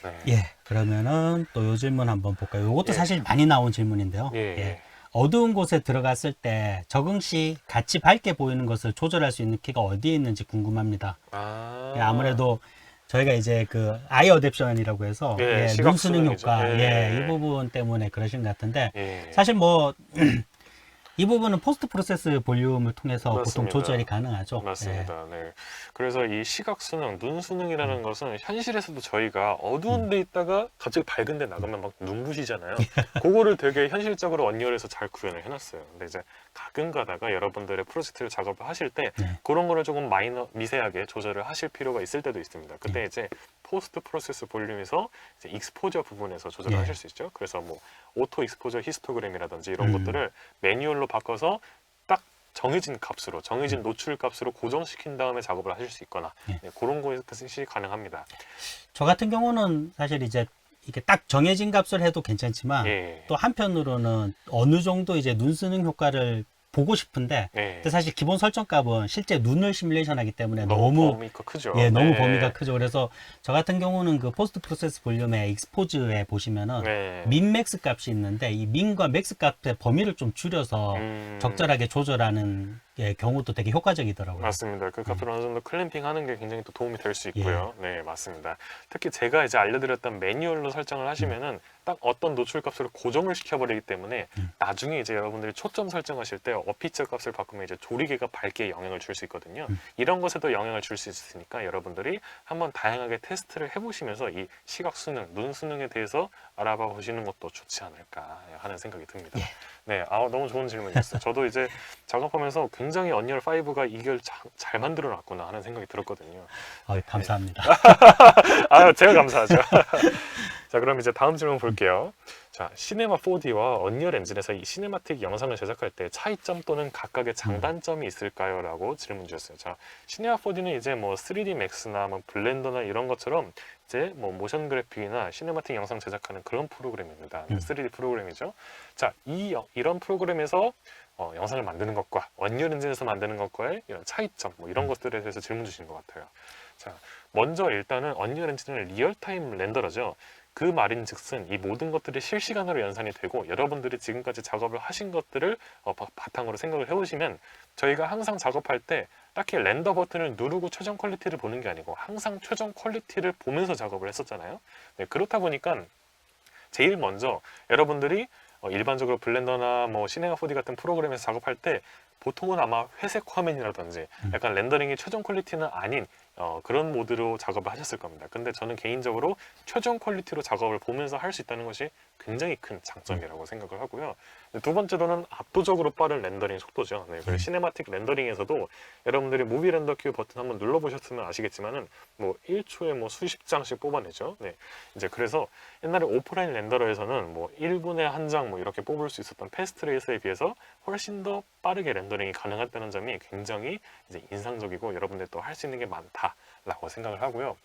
네. 예, 그러면은 또 요 질문 한번 볼까요? 이것도 예. 사실 많이 나온 질문인데요. 예. 어두운 곳에 들어갔을 때 적응 시 같이 밝게 보이는 것을 조절할 수 있는 키가 어디에 있는지 궁금합니다. 아, 예, 아무래도 저희가 이제 그 아이 어댑션이라고 해서 예, 예, 시각 눈 수능 수능이죠. 효과 예. 이 부분 때문에 그러신 것 같은데 예. 사실 뭐 이 부분은 포스트 프로세스 볼륨을 통해서 보통 맞습니다. 조절이 가능하죠. 맞습니다. 네. 그래서 이 시각 수능, 눈 수능이라는 것은 현실에서도 저희가 어두운 데 있다가 갑자기 밝은 데 나가면 막 눈부시잖아요. 그거를 되게 현실적으로 언리얼에서 잘 구현을 해놨어요. 근데 이제 가끔 가다가 여러분들의 프로젝트를 작업을 하실 때 네. 그런 거를 조금 미세하게 조절을 하실 필요가 있을 때도 있습니다. 그때 이제 포스트 프로세스 볼륨에서 이제 익스포저 부분에서 조절을 예. 하실 수 있죠. 그래서 뭐 오토 익스포저 히스토그램이라든지 이런 것들을 매뉴얼로 바꿔서 딱 정해진 값으로 정해진 노출 값으로 고정시킨 다음에 작업을 하실 수 있거나 예. 네, 그런 것이 가능합니다. 저 같은 경우는 사실 이제 이게 딱 정해진 값을 해도 괜찮지만 예. 또 한편으로는 어느 정도 이제 눈 쓰는 효과를 보고 싶은데 네. 근데 사실 기본 설정 값은 실제 눈을 시뮬레이션 하기 때문에 너무 너무 범위가 크죠. 예, 너무 네. 범위가 크죠. 그래서 저 같은 경우는 그 포스트 프로세스 볼륨의 익스포즈에 보시면은 네. 민 맥스 값이 있는데 이 민과 맥스 값의 범위를 좀 줄여서 적절하게 조절하는 예, 경우도 되게 효과적이더라고요. 맞습니다. 그 값을 어느 정도 클램핑 하는 게 굉장히 또 도움이 될 수 있고요. 네, 맞습니다. 특히 제가 이제 알려드렸던 매뉴얼로 설정을 하시면은 딱 어떤 노출 값으로 고정을 시켜버리기 때문에 나중에 이제 여러분들이 초점 설정하실 때 어피처 값을 바꾸면 이제 조리개가 밝기에 영향을 줄 수 있거든요. 이런 것에도 영향을 줄 수 있으니까 여러분들이 한번 다양하게 테스트를 해보시면서 이 시각 수능, 눈 수능에 대해서 알아봐 보시는 것도 좋지 않을까 하는 생각이 듭니다. 예. 네, 너무 좋은 질문이었어요. 저도 이제 작업하면서 굉장히 언리얼 5가 이걸 잘 만들어 놨구나 하는 생각이 들었거든요. 감사합니다. 제가 감사하죠. 자, 그럼 이제 다음 질문 볼게요. 자, 시네마 4D와 언리얼 엔진에서 이 시네마틱 영상을 제작할 때 차이점 또는 각각의 장단점이 있을까요? 라고 질문 주셨어요. 자, 시네마 4D는 이제 뭐 3D 맥스나 뭐 블렌더나 이런 것처럼 이제 뭐 모션 그래픽이나 시네마틱 영상 제작하는 그런 프로그램입니다. 3D 프로그램이죠. 자, 이런 프로그램에서 영상을 만드는 것과 언리얼 엔진에서 만드는 것과의 이런 차이점, 뭐 이런 것들에 대해서 질문 주신 것 같아요. 자, 먼저 일단은 언리얼 엔진은 리얼타임 렌더러죠. 그 말인즉슨 이 모든 것들이 실시간으로 연산이 되고 여러분들이 지금까지 작업을 하신 것들을 바탕으로 생각을 해보시면 저희가 항상 작업할 때 딱히 렌더 버튼을 누르고 최종 퀄리티를 보는 게 아니고 항상 최종 퀄리티를 보면서 작업을 했었잖아요. 네, 그렇다 보니까 제일 먼저 여러분들이 일반적으로 블렌더나 뭐 시네마 4D 같은 프로그램에서 작업할 때 보통은 아마 회색 화면이라든지 약간 렌더링이 최종 퀄리티는 아닌 그런 모드로 작업을 하셨을 겁니다. 근데 저는 개인적으로 최종 퀄리티로 작업을 보면서 할 수 있다는 것이 굉장히 큰 장점이라고 생각을 하고요. 두 번째로는 압도적으로 빠른 렌더링 속도죠. 네, 그리고 시네마틱 렌더링에서도 여러분들이 무비 렌더 큐 버튼 한번 눌러보셨으면 아시겠지만은 뭐 1초에 뭐 수십 장씩 뽑아내죠. 네, 이제 그래서 옛날에 오프라인 렌더러에서는 뭐 1분에 한 장 뭐 이렇게 뽑을 수 있었던 패스트레이서에 비해서 훨씬 더 빠르게 렌더링이 가능했다는 점이 굉장히 이제 인상적이고 여러분들 또 할 수 있는 게 많다라고 생각을 하고요.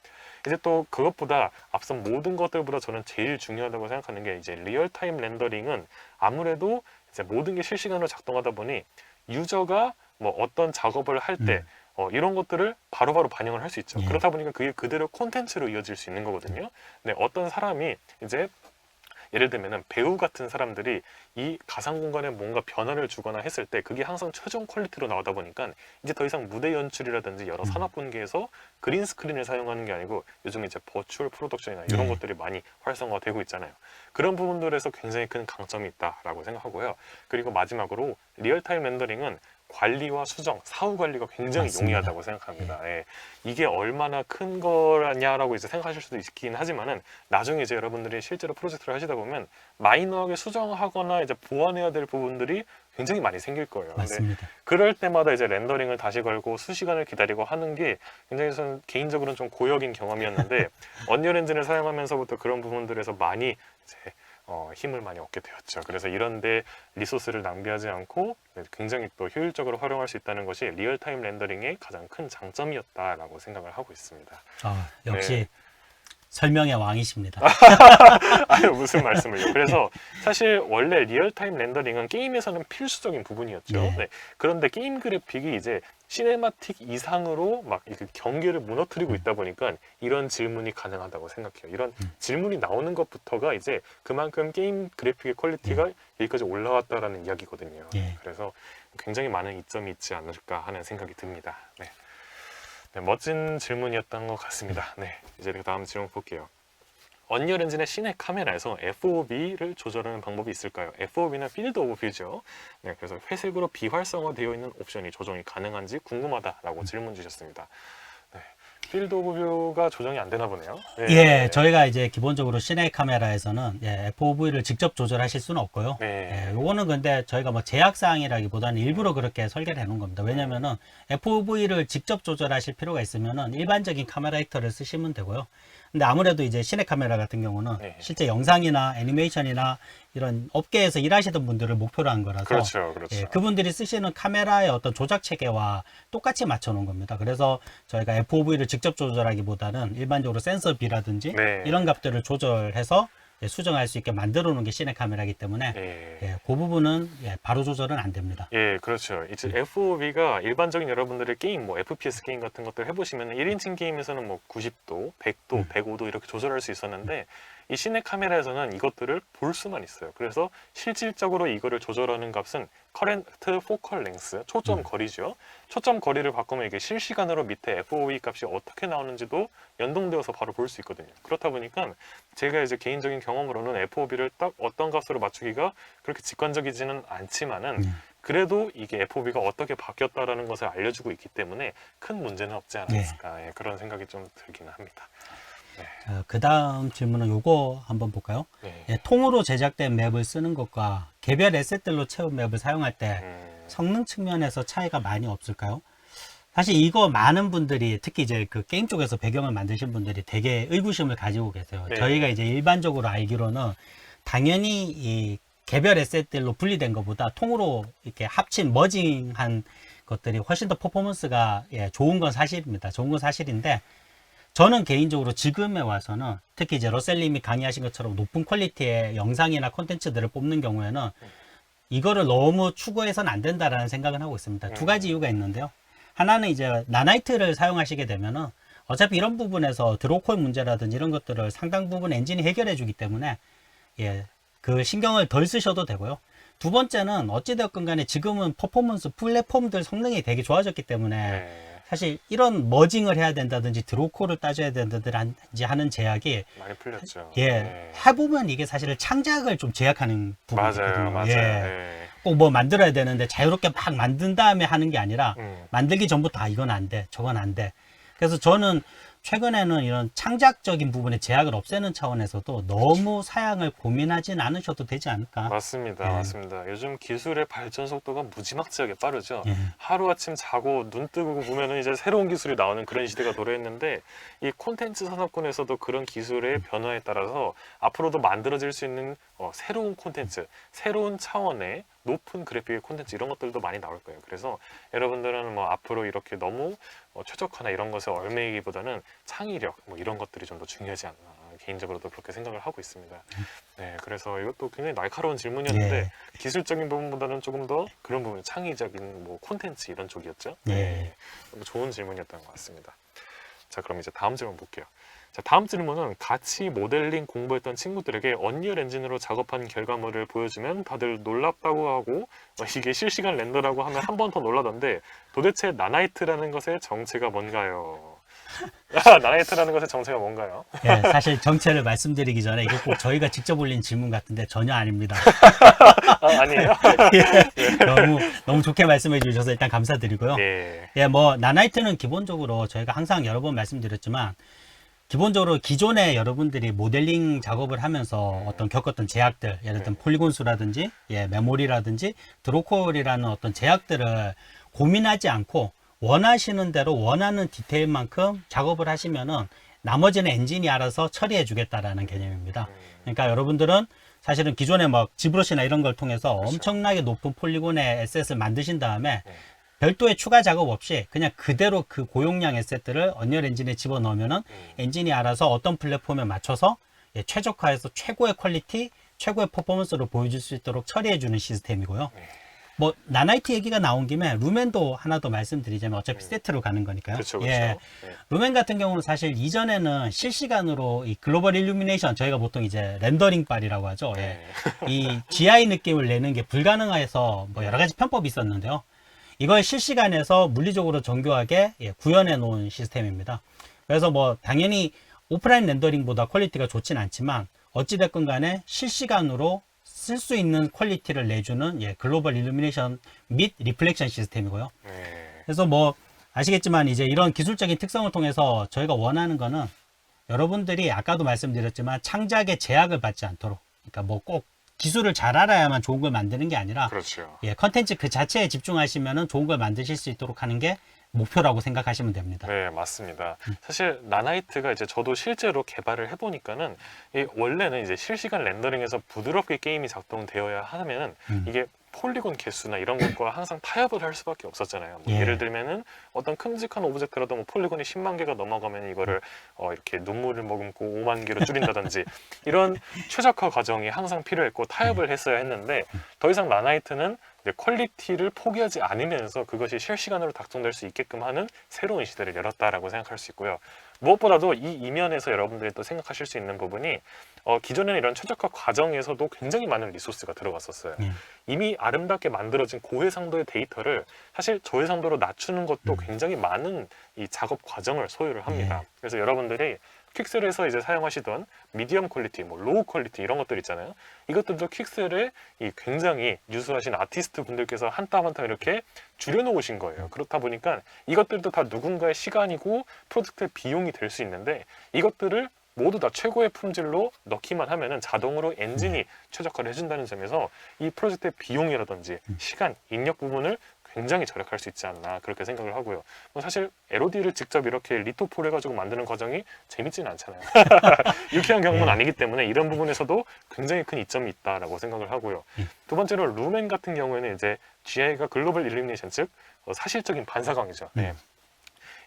이제 또 그것보다 앞선 모든 것들보다 저는 제일 중요하다고 생각하는 게 이제 리얼타임 렌더링은 아무래도 이제 모든 게 실시간으로 작동하다 보니 유저가 뭐 어떤 작업을 할 때 이런 것들을 바로바로 반영을 할 수 있죠. 예. 그렇다 보니까 그게 그대로 콘텐츠로 이어질 수 있는 거거든요. 네, 어떤 사람이 이제 예를 들면은 배우 같은 사람들이 이 가상 공간에 뭔가 변화를 주거나 했을 때 그게 항상 최종 퀄리티로 나오다 보니까 이제 더 이상 무대 연출이라든지 여러 산업 분계에서 그린 스크린을 사용하는 게 아니고 요즘 이제 버추얼 프로덕션이나 이런 네. 것들이 많이 활성화가 되고 있잖아요. 그런 부분들에서 굉장히 큰 강점이 있다라고 생각하고요. 그리고 마지막으로 리얼타임 렌더링은 관리와 수정, 사후 관리가 굉장히 맞습니다. 용이하다고 생각합니다. 예. 이게 얼마나 큰 거냐라고 이제 생각하실 수도 있긴 하지만은 나중에 이제 여러분들이 실제로 프로젝트를 하시다 보면 마이너하게 수정하거나 이제 보완해야 될 부분들이 굉장히 많이 생길 거예요. 근데 맞습니다. 그럴 때마다 이제 렌더링을 다시 걸고 수시간을 기다리고 하는 게 굉장히 저는 개인적으로는 좀 고역인 경험이었는데 언리얼 엔진을 사용하면서부터 그런 부분들에서 많이 이제 힘을 많이 얻게 되었죠. 그래서 이런데 리소스를 낭비하지 않고 굉장히 또 효율적으로 활용할 수 있다는 것이 리얼타임 렌더링의 가장 큰 장점이었다라고 생각을 하고 있습니다. 역시 네. 설명의 왕이십니다. 아유, 무슨 말씀을요. 그래서 사실 원래 리얼타임 렌더링은 게임에서는 필수적인 부분이었죠. 네. 네. 그런데 게임 그래픽이 이제 시네마틱 이상으로 막 이렇게 경계를 무너뜨리고 있다 보니까 이런 질문이 가능하다고 생각해요. 이런 질문이 나오는 것부터가 이제 그만큼 게임 그래픽의 퀄리티가 여기까지 올라왔다라는 이야기거든요. 예. 그래서 굉장히 많은 이점이 있지 않을까 하는 생각이 듭니다. 네. 네, 멋진 질문이었던 것 같습니다. 네, 이제 다음 질문 볼게요. 언리얼 엔진의 시내 카메라에서 FOV를 조절하는 방법이 있을까요? FOV는 필드 오브 뷰죠. 네, 그래서 회색으로 비활성화되어 있는 옵션이 조정이 가능한지 궁금하다라고 질문 주셨습니다. 네, 필드 오브 뷰가 조정이 안 되나 보네요. 네, 예, 저희가 이제 기본적으로 시내 카메라에서는 FOV를 직접 조절하실 수는 없고요. 네. 요거는 근데 저희가 뭐 제약사항이라기보다는 일부러 그렇게 설계를 해놓은 겁니다. 왜냐면은 FOV를 직접 조절하실 필요가 있으면은 일반적인 카메라 액터를 쓰시면 되고요. 근데 아무래도 이제 시내 카메라 같은 경우는 네. 실제 영상이나 애니메이션이나 이런 업계에서 일하시던 분들을 목표로 한 거라서 그렇죠, 그렇죠. 그분들이 쓰시는 카메라의 어떤 조작 체계와 똑같이 맞춰 놓은 겁니다. 그래서 저희가 FOV를 직접 조절하기보다는 일반적으로 센서 B라든지 네. 이런 값들을 조절해서 수정할 수 있게 만들어 놓은 게 시내 카메라이기 때문에 그 부분은 바로 조절은 안 됩니다. 예, 그렇죠. 이제 FOV가 일반적인 여러분들의 게임, 뭐 FPS 게임 같은 것들 해보시면 1인칭 게임에서는 뭐 90도, 100도, 105도 이렇게 조절할 수 있었는데 이 시내 카메라에서는 이것들을 볼 수만 있어요. 그래서 실질적으로 이거를 조절하는 값은 커렌트 포컬 랭스, 초점 거리죠. 초점 거리를 바꾸면 이게 실시간으로 밑에 FOV 값이 어떻게 나오는지도 연동되어서 바로 볼 수 있거든요. 그렇다 보니까 제가 이제 개인적인 경험으로는 FOV를 딱 어떤 값으로 맞추기가 그렇게 직관적이지는 않지만은 그래도 이게 FOV가 어떻게 바뀌었다라는 것을 알려주고 있기 때문에 큰 문제는 없지 않았을까 그런 생각이 좀 들기는 합니다. 그 다음 질문은 요거 한번 볼까요? 네. 통으로 제작된 맵을 쓰는 것과 개별 에셋들로 채운 맵을 사용할 때 성능 측면에서 차이가 많이 없을까요? 사실 이거 많은 분들이 특히 이제 그 게임 쪽에서 배경을 만드신 분들이 되게 의구심을 가지고 계세요. 네. 저희가 이제 일반적으로 알기로는 당연히 이 개별 에셋들로 분리된 것보다 통으로 이렇게 합친 머징한 것들이 훨씬 더 퍼포먼스가 좋은 건 사실입니다. 좋은 건 사실인데 저는 개인적으로 지금에 와서는 특히 이제 러셀님이 강의하신 것처럼 높은 퀄리티의 영상이나 콘텐츠들을 뽑는 경우에는 이거를 너무 추구해서는 안 된다라는 생각을 하고 있습니다. 두 가지 이유가 있는데요. 하나는 이제 나나이트를 사용하시게 되면은 어차피 이런 부분에서 드로우콜 문제라든지 이런 것들을 상당 부분 엔진이 해결해 주기 때문에 그 신경을 덜 쓰셔도 되고요. 두 번째는 어찌되었건 간에 지금은 퍼포먼스 플랫폼들 성능이 되게 좋아졌기 때문에 사실 이런 머징을 해야 된다든지 드로우콜을 따져야 된다든지 하는 제약이 많이 풀렸죠. 해보면 이게 사실 창작을 좀 제약하는 부분이거든요. 맞아요. 꼭 뭐 만들어야 되는데 자유롭게 막 만든 다음에 하는 게 아니라 만들기 전부터 이건 안 돼, 저건 안 돼 그래서 저는 최근에는 이런 창작적인 부분의 제약을 없애는 차원에서도 너무 사양을 고민하진 않으셔도 되지 않을까. 맞습니다. 예. 맞습니다. 요즘 기술의 발전 속도가 무지막지하게 빠르죠. 예. 하루아침 자고 눈 뜨고 보면은 이제 새로운 기술이 나오는 그런 시대가 도래했는데 이 콘텐츠 산업군에서도 그런 기술의 변화에 따라서 앞으로도 만들어질 수 있는 새로운 콘텐츠, 새로운 차원의 높은 그래픽의 콘텐츠 이런 것들도 많이 나올 거예요. 그래서 여러분들은 뭐 앞으로 이렇게 너무 최적화나 이런 것에 얽매이기보다는 창의력 뭐 이런 것들이 좀 더 중요하지 않나 개인적으로도 그렇게 생각을 하고 있습니다. 네, 그래서 이것도 굉장히 날카로운 질문이었는데 예. 기술적인 부분보다는 조금 더 그런 부분, 창의적인 뭐 콘텐츠 이런 쪽이었죠. 예. 네, 너무 좋은 질문이었던 것 같습니다. 자, 그럼 이제 다음 질문 볼게요. 자, 다음 질문은 같이 모델링 공부했던 친구들에게 언리얼 엔진으로 작업한 결과물을 보여주면 다들 놀랍다고 하고 이게 실시간 렌더라고 하면 한 번 더 놀라던데 도대체 나나이트라는 것의 정체가 뭔가요? 나나이트라는 것의 정체가 뭔가요? 예, 사실 정체를 말씀드리기 전에 이거 꼭 저희가 직접 올린 질문 같은데 전혀 아닙니다. 아니에요? 예, 너무 좋게 말씀해 주셔서 일단 감사드리고요. 예. 예, 뭐 나나이트는 기본적으로 저희가 항상 여러 번 말씀드렸지만 기본적으로 기존에 여러분들이 모델링 작업을 하면서 어떤 겪었던 제약들, 예를 들면 폴리곤 수라든지, 예, 메모리라든지, 드로콜이라는 어떤 제약들을 고민하지 않고 원하시는 대로 원하는 디테일만큼 작업을 하시면은 나머지는 엔진이 알아서 처리해 주겠다라는 개념입니다. 그러니까 여러분들은 사실은 기존에 뭐 지브러시나 이런 걸 통해서 그렇죠. 엄청나게 높은 폴리곤의 에셋을 만드신 다음에 네. 별도의 추가 작업 없이 그냥 그대로 그 고용량 에셋들을 언리얼 엔진에 집어넣으면은 엔진이 알아서 어떤 플랫폼에 맞춰서 예, 최적화해서 최고의 퀄리티, 최고의 퍼포먼스를 보여줄 수 있도록 처리해주는 시스템이고요. 네. 뭐 나나이트 얘기가 나온 김에 루멘도 하나 더 말씀드리자면 어차피 세트로 가는 거니까요. 그렇죠, 그렇죠. 예, 네. 루멘 같은 경우는 사실 이전에는 실시간으로 이 글로벌 일루미네이션 저희가 보통 이제 렌더링 빨이라고 하죠. 예. 네. 이 GI 느낌을 내는 게 불가능해서 뭐 여러 가지 편법이 있었는데요. 이걸 실시간에서 물리적으로 정교하게 예, 구현해 놓은 시스템입니다. 그래서 뭐 당연히 오프라인 렌더링보다 퀄리티가 좋진 않지만 어찌됐건 간에 실시간으로 쓸 수 있는 퀄리티를 내주는 예, 글로벌 일루미네이션 및 리플렉션 시스템이고요. 네. 그래서 뭐 아시겠지만 이제 이런 기술적인 특성을 통해서 저희가 원하는 거는 여러분들이 아까도 말씀드렸지만 창작의 제약을 받지 않도록, 그러니까 뭐 꼭 기술을 잘 알아야만 좋은 걸 만드는 게 아니라 그렇죠. 예, 컨텐츠 그 자체에 집중하시면은 좋은 걸 만드실 수 있도록 하는 게 목표라고 생각하시면 됩니다. 네, 맞습니다. 사실 나나이트가 이제 저도 실제로 개발을 해보니까는 원래는 이제 실시간 렌더링에서 부드럽게 게임이 작동되어야 하면은 이게 폴리곤 개수나 이런 것과 항상 타협을 할 수밖에 없었잖아요. 뭐 예. 예를 들면은 어떤 큼직한 오브젝트라도 뭐 폴리곤이 10만 개가 넘어가면 이거를 이렇게 눈물을 머금고 5만 개로 줄인다든지 이런 최적화 과정이 항상 필요했고 타협을 했어야 했는데 더 이상 나나이트는 이제 퀄리티를 포기하지 않으면서 그것이 실시간으로 작동될 수 있게끔 하는 새로운 시대를 열었다라고 생각할 수 있고요. 무엇보다도 이 이면에서 여러분들이 또 생각하실 수 있는 부분이 기존에는 이런 최적화 과정에서도 굉장히 많은 리소스가 들어갔었어요. 이미 아름답게 만들어진 고해상도의 데이터를 사실 저해상도로 낮추는 것도 굉장히 많은 이 작업 과정을 소요를 합니다. 그래서 여러분들이 퀵셀에서 이제 사용하시던 미디엄 퀄리티, 뭐 로우 퀄리티 이런 것들 있잖아요. 이것들도 퀵셀에 이 굉장히 유수하신 아티스트 분들께서 한 땀 한 땀 이렇게 줄여놓으신 거예요. 그렇다 보니까 이것들도 다 누군가의 시간이고 프로젝트의 비용이 될 수 있는데 이것들을 모두 다 최고의 품질로 넣기만 하면은 자동으로 엔진이 최적화를 해준다는 점에서 이 프로젝트의 비용이라든지 시간, 인력 부분을 굉장히 절약할 수 있지 않나 그렇게 생각을 하고요. 사실 LOD를 직접 이렇게 리토폴 해가지고 만드는 과정이 재밌지는 않잖아요. 유쾌한 경험은 아니기 때문에 이런 부분에서도 굉장히 큰 이점이 있다라고 생각을 하고요. 두 번째로 루멘 같은 경우에는 이제 GI가 글로벌 일루미네이션 즉 사실적인 반사광이죠. 네.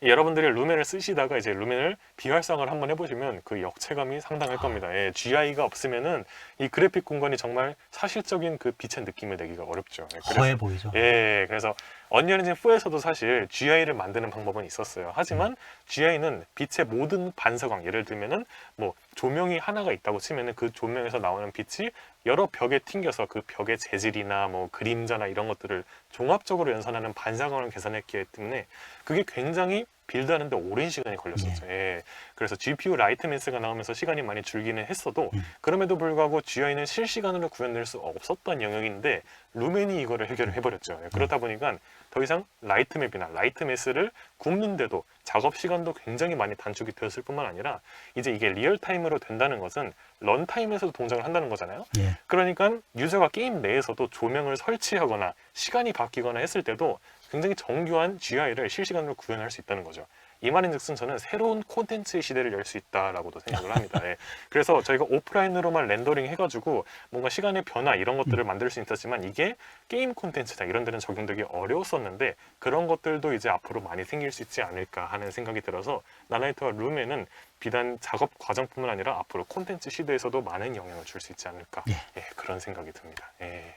여러분들이 루멘을 쓰시다가 이제 루멘을 비활성을 한번 해보시면 그 역체감이 상당할 겁니다. 예, GI가 없으면은 이 그래픽 공간이 정말 사실적인 그 빛의 느낌을 내기가 어렵죠. 예, 허해 보이죠. 예, 그래서 언리얼 엔진 4에서도 사실 GI를 만드는 방법은 있었어요. 하지만 GI는 빛의 모든 반사광, 예를 들면은 뭐 조명이 하나가 있다고 치면은 그 조명에서 나오는 빛이 여러 벽에 튕겨서 그 벽의 재질이나 뭐 그림자나 이런 것들을 종합적으로 연산하는 반사광을 계산했기 때문에 그게 굉장히 빌드하는데 오랜 시간이 걸렸었죠. 예. 그래서 GPU 라이트메스가 나오면서 시간이 많이 줄기는 했어도 그럼에도 불구하고 GUI는 실시간으로 구현될 수 없었던 영역인데 루멘이 이거를 해결을 해버렸죠. 예. 그렇다 보니까 더 이상 라이트맵이나 라이트메스를 굽는데도 작업 시간도 굉장히 많이 단축이 되었을 뿐만 아니라 이제 이게 리얼타임으로 된다는 것은 런타임에서도 동작을 한다는 거잖아요. 예. 그러니까 유저가 게임 내에서도 조명을 설치하거나 시간이 바뀌거나 했을 때도 굉장히 정교한 GUI를 실시간으로 구현할 수 있다는 거죠. 이 말인즉슨 저는 새로운 콘텐츠의 시대를 열 수 있다라고도 생각을 합니다. 예. 그래서 저희가 오프라인으로만 렌더링 해가지고 뭔가 시간의 변화 이런 것들을 만들 수 있었지만 이게 게임 콘텐츠다 이런 데는 적용되기 어려웠었는데 그런 것들도 이제 앞으로 많이 생길 수 있지 않을까 하는 생각이 들어서 나나이트와 룸에는 비단 작업 과정뿐만 아니라 앞으로 콘텐츠 시대에서도 많은 영향을 줄 수 있지 않을까 예, 그런 생각이 듭니다. 예.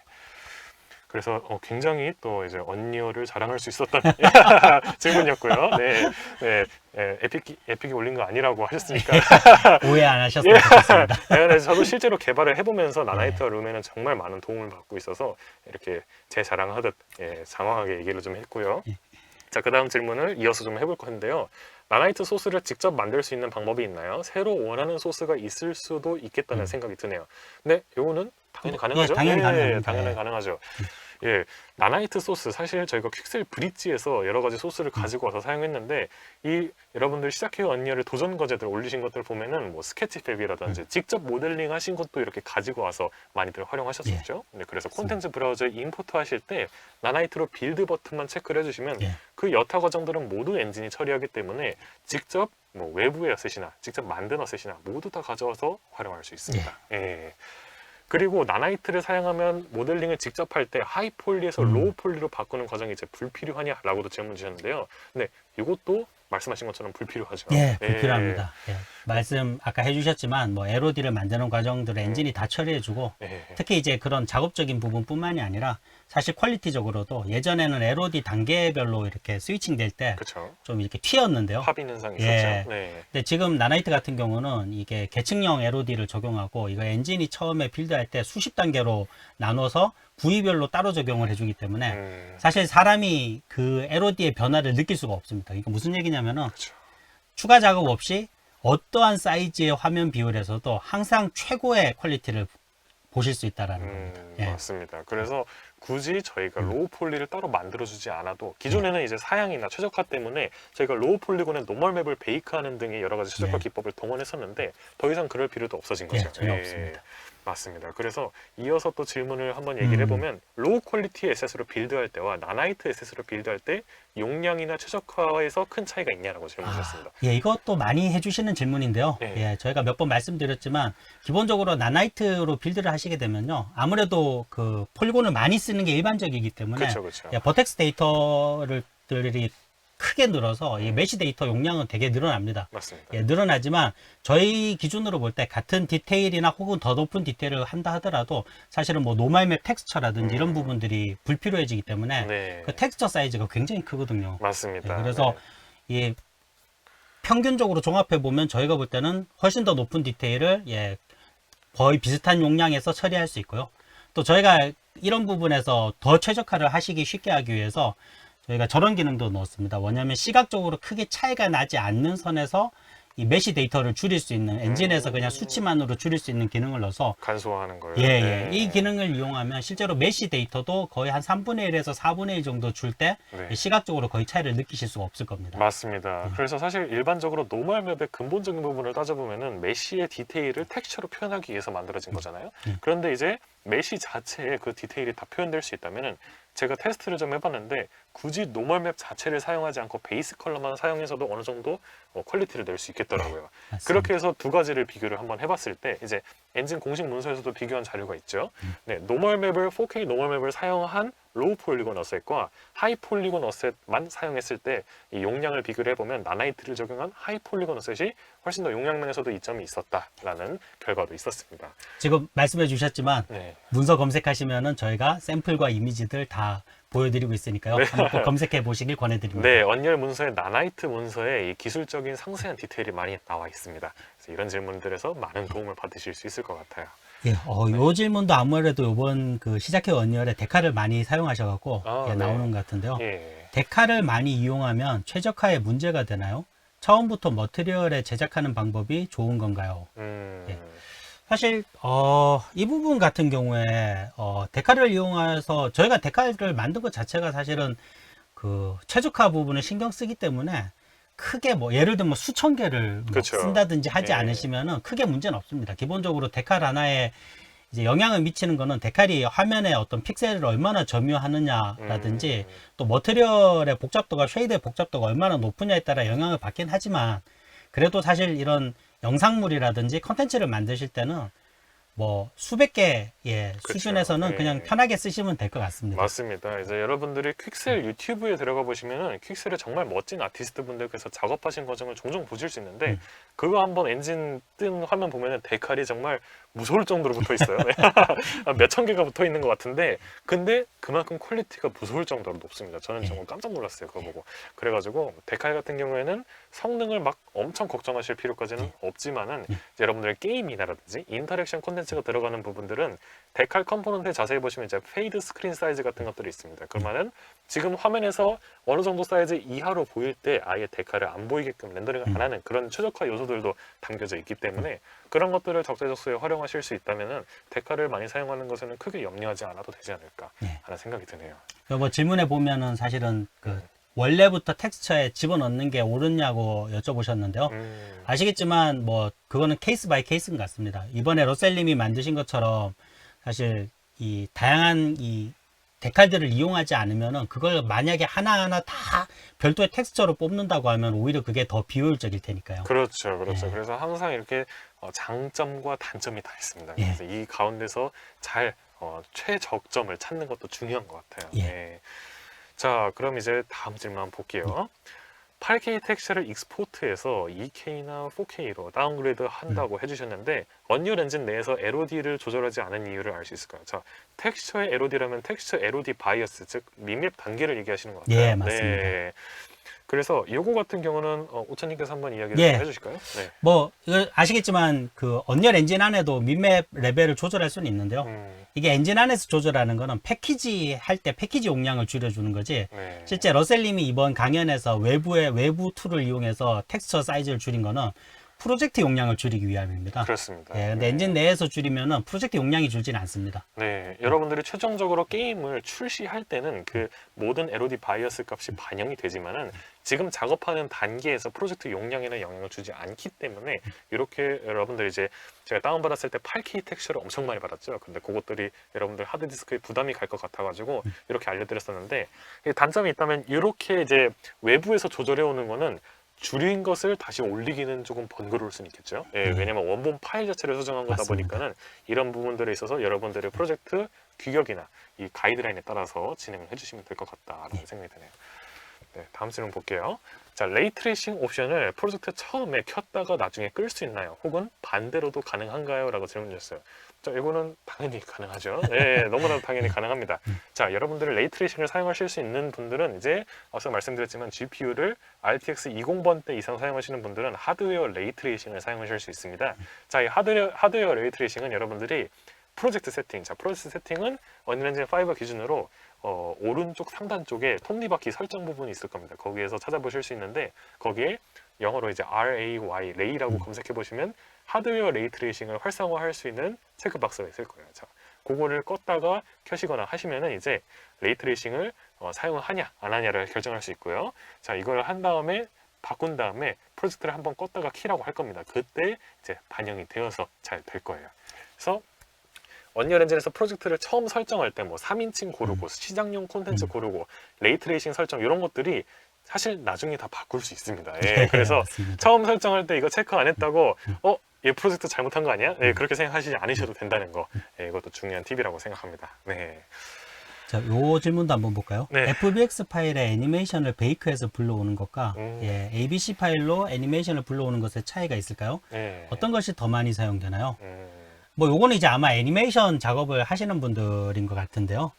그래서 굉장히 또 이제 언리얼을 자랑할 수 있었던 질문이었고요. 네, 네, 네, 에픽이 올린 거 아니라고 하셨으니까 오해 안 하셨으면 좋겠습니다. 네, 그래서 저도 실제로 개발을 해보면서 나나이트와 룸에는 정말 많은 도움을 받고 있어서 이렇게 제 자랑하듯 장황하게 얘기를 좀 했고요. 자, 그 다음 질문을 이어서 좀 해볼 건데요. 나나이트 소스를 직접 만들 수 있는 방법이 있나요? 새로 원하는 소스가 있을 수도 있겠다는 생각이 드네요. 근데 요거는 당연히 가능하죠? 예, 당연히 가능합니다. 당연히 예. 가능하죠. 예, 나나이트 소스 사실 저희가 퀵셀 브릿지에서 여러 가지 소스를 가지고 와서 사용했는데 이 여러분들 시작해요 언리얼의 도전 과제들 올리신 것들 보면은 뭐 스케치팩이라든지 직접 모델링 하신 것도 이렇게 가지고 와서 많이들 활용하셨었죠. 네, 그래서 콘텐츠 브라우저에 임포트 하실 때 나나이트로 빌드 버튼만 체크를 해주시면 그 여타 과정들은 모두 엔진이 처리하기 때문에 직접 뭐 외부에 어셋이나 직접 만든 어셋이나 모두 다 가져와서 활용할 수 있습니다. 예. 그리고 나나이트를 사용하면 모델링을 직접 할 때 하이폴리에서 로우폴리로 바꾸는 과정이 이제 불필요하냐라고도 질문 주셨는데요. 근데 이것도 말씀하신 것처럼 불필요하죠. 예, 불필요합니다. 예. 말씀 아까 해주셨지만 뭐 LOD를 만드는 과정들을 엔진이 다 처리해주고 특히 이제 그런 작업적인 부분뿐만이 아니라 사실 퀄리티적으로도 예전에는 LOD 단계별로 이렇게 스위칭 될 때 좀 이렇게 튀었는데요. 합인 현상이 있었죠. 예. 네. 근데 지금 나나이트 같은 경우는 이게 계층형 LOD를 적용하고 이거 엔진이 처음에 빌드할 때 수십 단계로 나눠서 부위별로 따로 적용을 해주기 때문에 사실 사람이 그 LOD의 변화를 느낄 수가 없습니다. 이거 무슨 얘기냐면은 추가 작업 없이 어떠한 사이즈의 화면 비율에서도 항상 최고의 퀄리티를 보실 수 있다라는 겁니다. 예. 맞습니다. 그래서 굳이 저희가 로우 폴리를 따로 만들어주지 않아도 기존에는 이제 사양이나 최적화 때문에 저희가 로우 폴리곤에 노멀 맵을 베이크하는 등의 여러 가지 최적화 기법을 동원했었는데 더 이상 그럴 필요도 없어진 거죠. 전혀 없습니다. 맞습니다. 그래서 이어서 또 질문을 한번 얘기를 해보면 로우 퀄리티 에셋으로 빌드할 때와 나나이트 에셋으로 빌드할 때 용량이나 최적화에서 큰 차이가 있냐라고 질문 주셨습니다. 예, 이것도 많이 해주시는 질문인데요. 예, 저희가 몇 번 말씀드렸지만 기본적으로 나나이트로 빌드를 하시게 되면요, 아무래도 그 폴리곤을 많이 쓰는 게 일반적이기 때문에 예, 버텍스 데이터들이 크게 늘어서 이 메시 데이터 용량은 되게 늘어납니다. 맞습니다. 예, 늘어나지만 저희 기준으로 볼 때 같은 디테일이나 혹은 더 높은 디테일을 한다 하더라도 사실은 뭐 노멀맵 텍스처라든지 이런 부분들이 불필요해지기 때문에 그 텍스처 사이즈가 굉장히 크거든요. 맞습니다. 예, 그래서 이 평균적으로 종합해 보면 저희가 볼 때는 훨씬 더 높은 디테일을 거의 비슷한 용량에서 처리할 수 있고요. 또 저희가 이런 부분에서 더 최적화를 하시기 쉽게 하기 위해서 저희가 저런 기능도 넣었습니다. 뭐냐면 시각적으로 크게 차이가 나지 않는 선에서 이 메시 데이터를 줄일 수 있는 엔진에서 그냥 수치만으로 줄일 수 있는 기능을 넣어서 간소화하는 거예요. 이 기능을 이용하면 실제로 메시 데이터도 거의 한 3분의 1에서 4분의 1 정도 줄 때 시각적으로 거의 차이를 느끼실 수가 없을 겁니다. 맞습니다. 그래서 사실 일반적으로 노멀 맵의 근본적인 부분을 따져보면은 메시의 디테일을 텍스처로 표현하기 위해서 만들어진 거잖아요. 그런데 이제 메시 자체에 그 디테일이 다 표현될 수 있다면은 제가 테스트를 좀 해봤는데 굳이 노멀 맵 자체를 사용하지 않고 베이스 컬러만 사용해서도 어느 정도 퀄리티를 낼 수 있겠더라고요. 그렇게 해서 두 가지를 비교를 한번 해봤을 때 이제 엔진 공식 문서에서도 비교한 자료가 있죠. 노멀 맵을 4K 노멀 맵을 사용한 로우 폴리곤 어셋과 하이 폴리곤 어셋만 사용했을 때 이 용량을 비교를 해보면 나나이트를 적용한 하이 폴리곤 어셋이 훨씬 더 용량면에서도 이점이 있었다라는 결과도 있었습니다. 지금 말씀해 주셨지만 문서 검색하시면은 저희가 샘플과 이미지들 다 보여드리고 있으니까요. 한번 꼭 검색해 보시길 권해드립니다. 네, 언리얼 문서에 나나이트 문서에 이 기술적인 상세한 디테일이 많이 나와 있습니다. 그래서 이런 질문들에서 많은 도움을 받으실 수 있을 것 같아요. 예, 요 질문도 아무래도 이번 그 시작해 언리얼에 데카를 많이 사용하셔갖고 아, 예, 네. 나오는 것 같은데요. 예. 데카를 많이 이용하면 최적화에 문제가 되나요? 처음부터 머티리얼에 제작하는 방법이 좋은 건가요? 예. 사실 이 부분 같은 경우에 데카를 이용해서 저희가 데카를 만든 것 자체가 사실은 그 최적화 부분을 신경 쓰기 때문에 크게 뭐 예를 들면 수천 개를 뭐 그쵸. 쓴다든지 하지 예. 않으시면은 크게 문제는 없습니다. 기본적으로 데칼 하나에 이제 영향을 미치는 거는 데칼이 화면에 어떤 픽셀을 얼마나 점유하느냐라든지 또 머티리얼의 복잡도가 쉐이드의 복잡도가 얼마나 높으냐에 따라 영향을 받긴 하지만 그래도 사실 이런 영상물이라든지 컨텐츠를 만드실 때는 뭐 수백 개의 그쵸. 수준에서는 예. 그냥 편하게 쓰시면 될 것 같습니다. 맞습니다. 이제 여러분들이 퀵셀 유튜브에 들어가 보시면은 퀵셀에 정말 멋진 아티스트 분들께서 작업하신 과정을 종종 보실 수 있는데 그거 한번 엔진 뜬 화면 보면은 데칼이 정말 무서울 정도로 붙어 있어요. 네. 몇천 개가 붙어 있는 것 같은데 근데 그만큼 퀄리티가 무서울 정도로 높습니다. 저는 정말 깜짝 놀랐어요. 그거 보고. 그래가지고 데칼 같은 경우에는 성능을 막 엄청 걱정하실 필요까지는 없지만은 이제 여러분들의 게임이나라든지 인터랙션 콘텐츠가 들어가는 부분들은 데칼 컴포넌트에 자세히 보시면 이제 페이드 스크린 사이즈 같은 것들이 있습니다. 그러면은 지금 화면에서 어느 정도 사이즈 이하로 보일 때 아예 데칼을 안 보이게끔 렌더링을 안 하는 그런 최적화 요소들도 담겨져 있기 때문에 그런 것들을 적재적소에 활용하실 수 있다면은 데칼을 많이 사용하는 것에는 크게 염려하지 않아도 되지 않을까 하는 생각이 드네요. 뭐 질문에 보면은 사실은 그 원래부터 텍스처에 집어넣는 게 옳으냐고 여쭤보셨는데요. 아시겠지만 뭐 그거는 케이스 바이 케이스인 것 같습니다. 이번에 러셀님이 만드신 것처럼 사실 이 다양한 이 데칼들을 이용하지 않으면은 그걸 만약에 하나하나 다 별도의 텍스처로 뽑는다고 하면 오히려 그게 더 비효율적일 테니까요. 그렇죠, 그렇죠. 예. 그래서 항상 이렇게 장점과 단점이 다 있습니다. 예. 그래서 이 가운데서 잘 최적점을 찾는 것도 중요한 것 같아요. 예. 네. 자, 그럼 이제 다음 질문 한번 볼게요. 8K 텍스처를 익스포트해서 2K나 4K로 다운그레이드 한다고 해주셨는데 언리얼 엔진 내에서 LOD를 조절하지 않은 이유를 알 수 있을까요? 자, 텍스처의 LOD라면 텍스처 LOD 바이어스, 즉 밋맵 단계를 얘기하시는 것 같아요. 예, 맞습니다. 네. 그래서 요거 같은 경우는 오차님께서 한번 이야기를 예. 좀 해주실까요? 네. 뭐 이거 아시겠지만 그 언리얼 엔진 안에도 밋맵 레벨을 조절할 수는 있는데요. 이게 엔진 안에서 조절하는 거는 패키지 할 때 패키지 용량을 줄여주는 거지. 네. 실제 러셀님이 이번 강연에서 외부 툴을 이용해서 텍스처 사이즈를 줄인 거는 프로젝트 용량을 줄이기 위함입니다. 그렇습니다. 예, 근데 네. 엔진 내에서 줄이면은 프로젝트 용량이 줄지는 않습니다. 네, 여러분들이 최종적으로 게임을 출시할 때는 그 모든 LOD 바이어스 값이 반영이 되지만은 지금 작업하는 단계에서 프로젝트 용량에는 영향을 주지 않기 때문에 이렇게 여러분들이 이제 제가 다운받았을 때 8K 텍스처를 엄청 많이 받았죠. 근데 그것들이 여러분들 하드디스크에 부담이 갈 것 같아가지고 이렇게 알려드렸었는데 단점이 있다면 이렇게 이제 외부에서 조절해 오는 거는 줄인 것을 다시 올리기는 조금 번거로울 수는 있겠죠. 예, 왜냐면 원본 파일 자체를 수정한 거다 맞습니다. 보니까는 이런 부분들에 있어서 여러분들의 프로젝트 규격이나 이 가이드라인에 따라서 진행을 해주시면 될 것 같다라는 생각이 드네요. 네, 다음 질문 볼게요. 자, 레이트레이싱 옵션을 프로젝트 처음에 켰다가 나중에 끌 수 있나요? 혹은 반대로도 가능한가요? 라고 질문 주셨어요. 자, 이거는 당연히 가능하죠. 네, 너무나도 당연히 가능합니다. 자, 여러분들이 레이트레이싱을 사용하실 수 있는 분들은 이제 앞서 말씀드렸지만 GPU를 RTX 20번대 이상 사용하시는 분들은 하드웨어 레이트레이싱을 사용하실 수 있습니다. 자, 이 하드웨어 레이트레이싱은 여러분들이 프로젝트 세팅은 언리얼 엔진 5 기준으로 오른쪽 상단 쪽에 톱니바퀴 설정 부분이 있을 겁니다. 거기에서 찾아보실 수 있는데 거기에 영어로 이제 RAY, 레이라고 검색해 보시면 하드웨어 레이트레이싱을 활성화할 수 있는 체크박스가 있을 거예요. 자, 그거를 껐다가 켜시거나 하시면은 이제 레이트레이싱을 사용하냐 안 하냐를 결정할 수 있고요. 자, 이걸 한 다음에 바꾼 다음에 프로젝트를 한번 껐다가 키라고 할 겁니다. 그때 이제 반영이 되어서 잘 될 거예요. 그래서 언리얼 엔진에서 프로젝트를 처음 설정할 때 뭐 3인칭 고르고 시장용 콘텐츠 고르고 레이트레이싱 설정 이런 것들이 사실 나중에 다 바꿀 수 있습니다. 예, 그래서 맞습니다. 처음 설정할 때 이거 체크 안 했다고 얘 프로젝트 잘못한 거 아니야? 예, 그렇게 생각하시지 않으셔도 된다는 거. 예, 이것도 중요한 팁이라고 생각합니다. 네. 자, 요 질문도 한번 볼까요? 네. FBX 파일에 애니메이션을 베이크해서 불러오는 것과 예, ABC 파일로 애니메이션을 불러오는 것의 차이가 있을까요? 네. 어떤 것이 더 많이 사용되나요? 뭐 요거는 이제 아마 애니메이션 작업을 하시는 분들인 것 같은데요.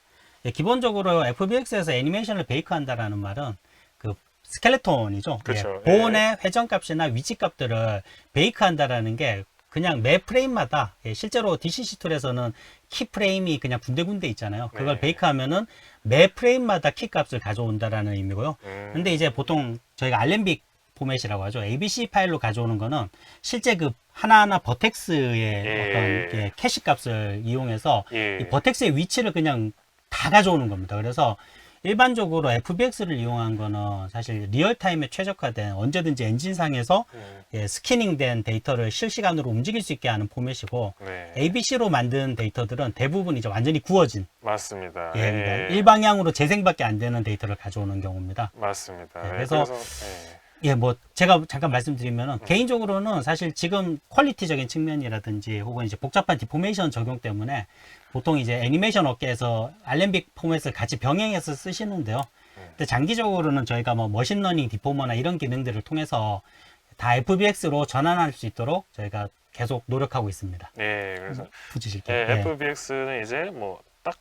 예, 기본적으로 FBX에서 애니메이션을 베이크한다라는 말은 그 스켈레톤이죠. 그렇죠. 예, 보온의 회전값이나 위치값들을 베이크한다라는 게 그냥 매 프레임마다 실제로 DCC 툴에서는 키 프레임이 그냥 군데군데 있잖아요. 그걸 네. 베이크하면은 매 프레임마다 키 값을 가져온다라는 의미고요. 근데 이제 보통 저희가 알렘빅 포맷이라고 하죠. ABC 파일로 가져오는 거는 실제 그 하나하나 버텍스의 어떤 캐시 값을 이용해서 이 버텍스의 위치를 그냥 다 가져오는 겁니다. 그래서 일반적으로 FBX를 이용한 거는 사실 리얼타임에 최적화된 언제든지 엔진상에서 스캐닝된 데이터를 실시간으로 움직일 수 있게 하는 포맷이고 네. ABC로 만든 데이터들은 대부분 이제 완전히 구워진 맞습니다. 그러니까 일방향으로 재생밖에 안 되는 데이터를 가져오는 경우입니다. 맞습니다. 그래서 뭐 제가 잠깐 말씀드리면은 개인적으로는 사실 지금 퀄리티적인 측면이라든지 혹은 이제 복잡한 디포메이션 적용 때문에 보통 이제 애니메이션 업계에서 알렘빅 포맷을 같이 병행해서 쓰시는데요. 근데 장기적으로는 저희가 뭐 머신러닝 디포머나 이런 기능들을 통해서 다 FBX로 전환할 수 있도록 저희가 계속 노력하고 있습니다. 네, 그래서 붙이실게요. FBX는 이제 뭐 딱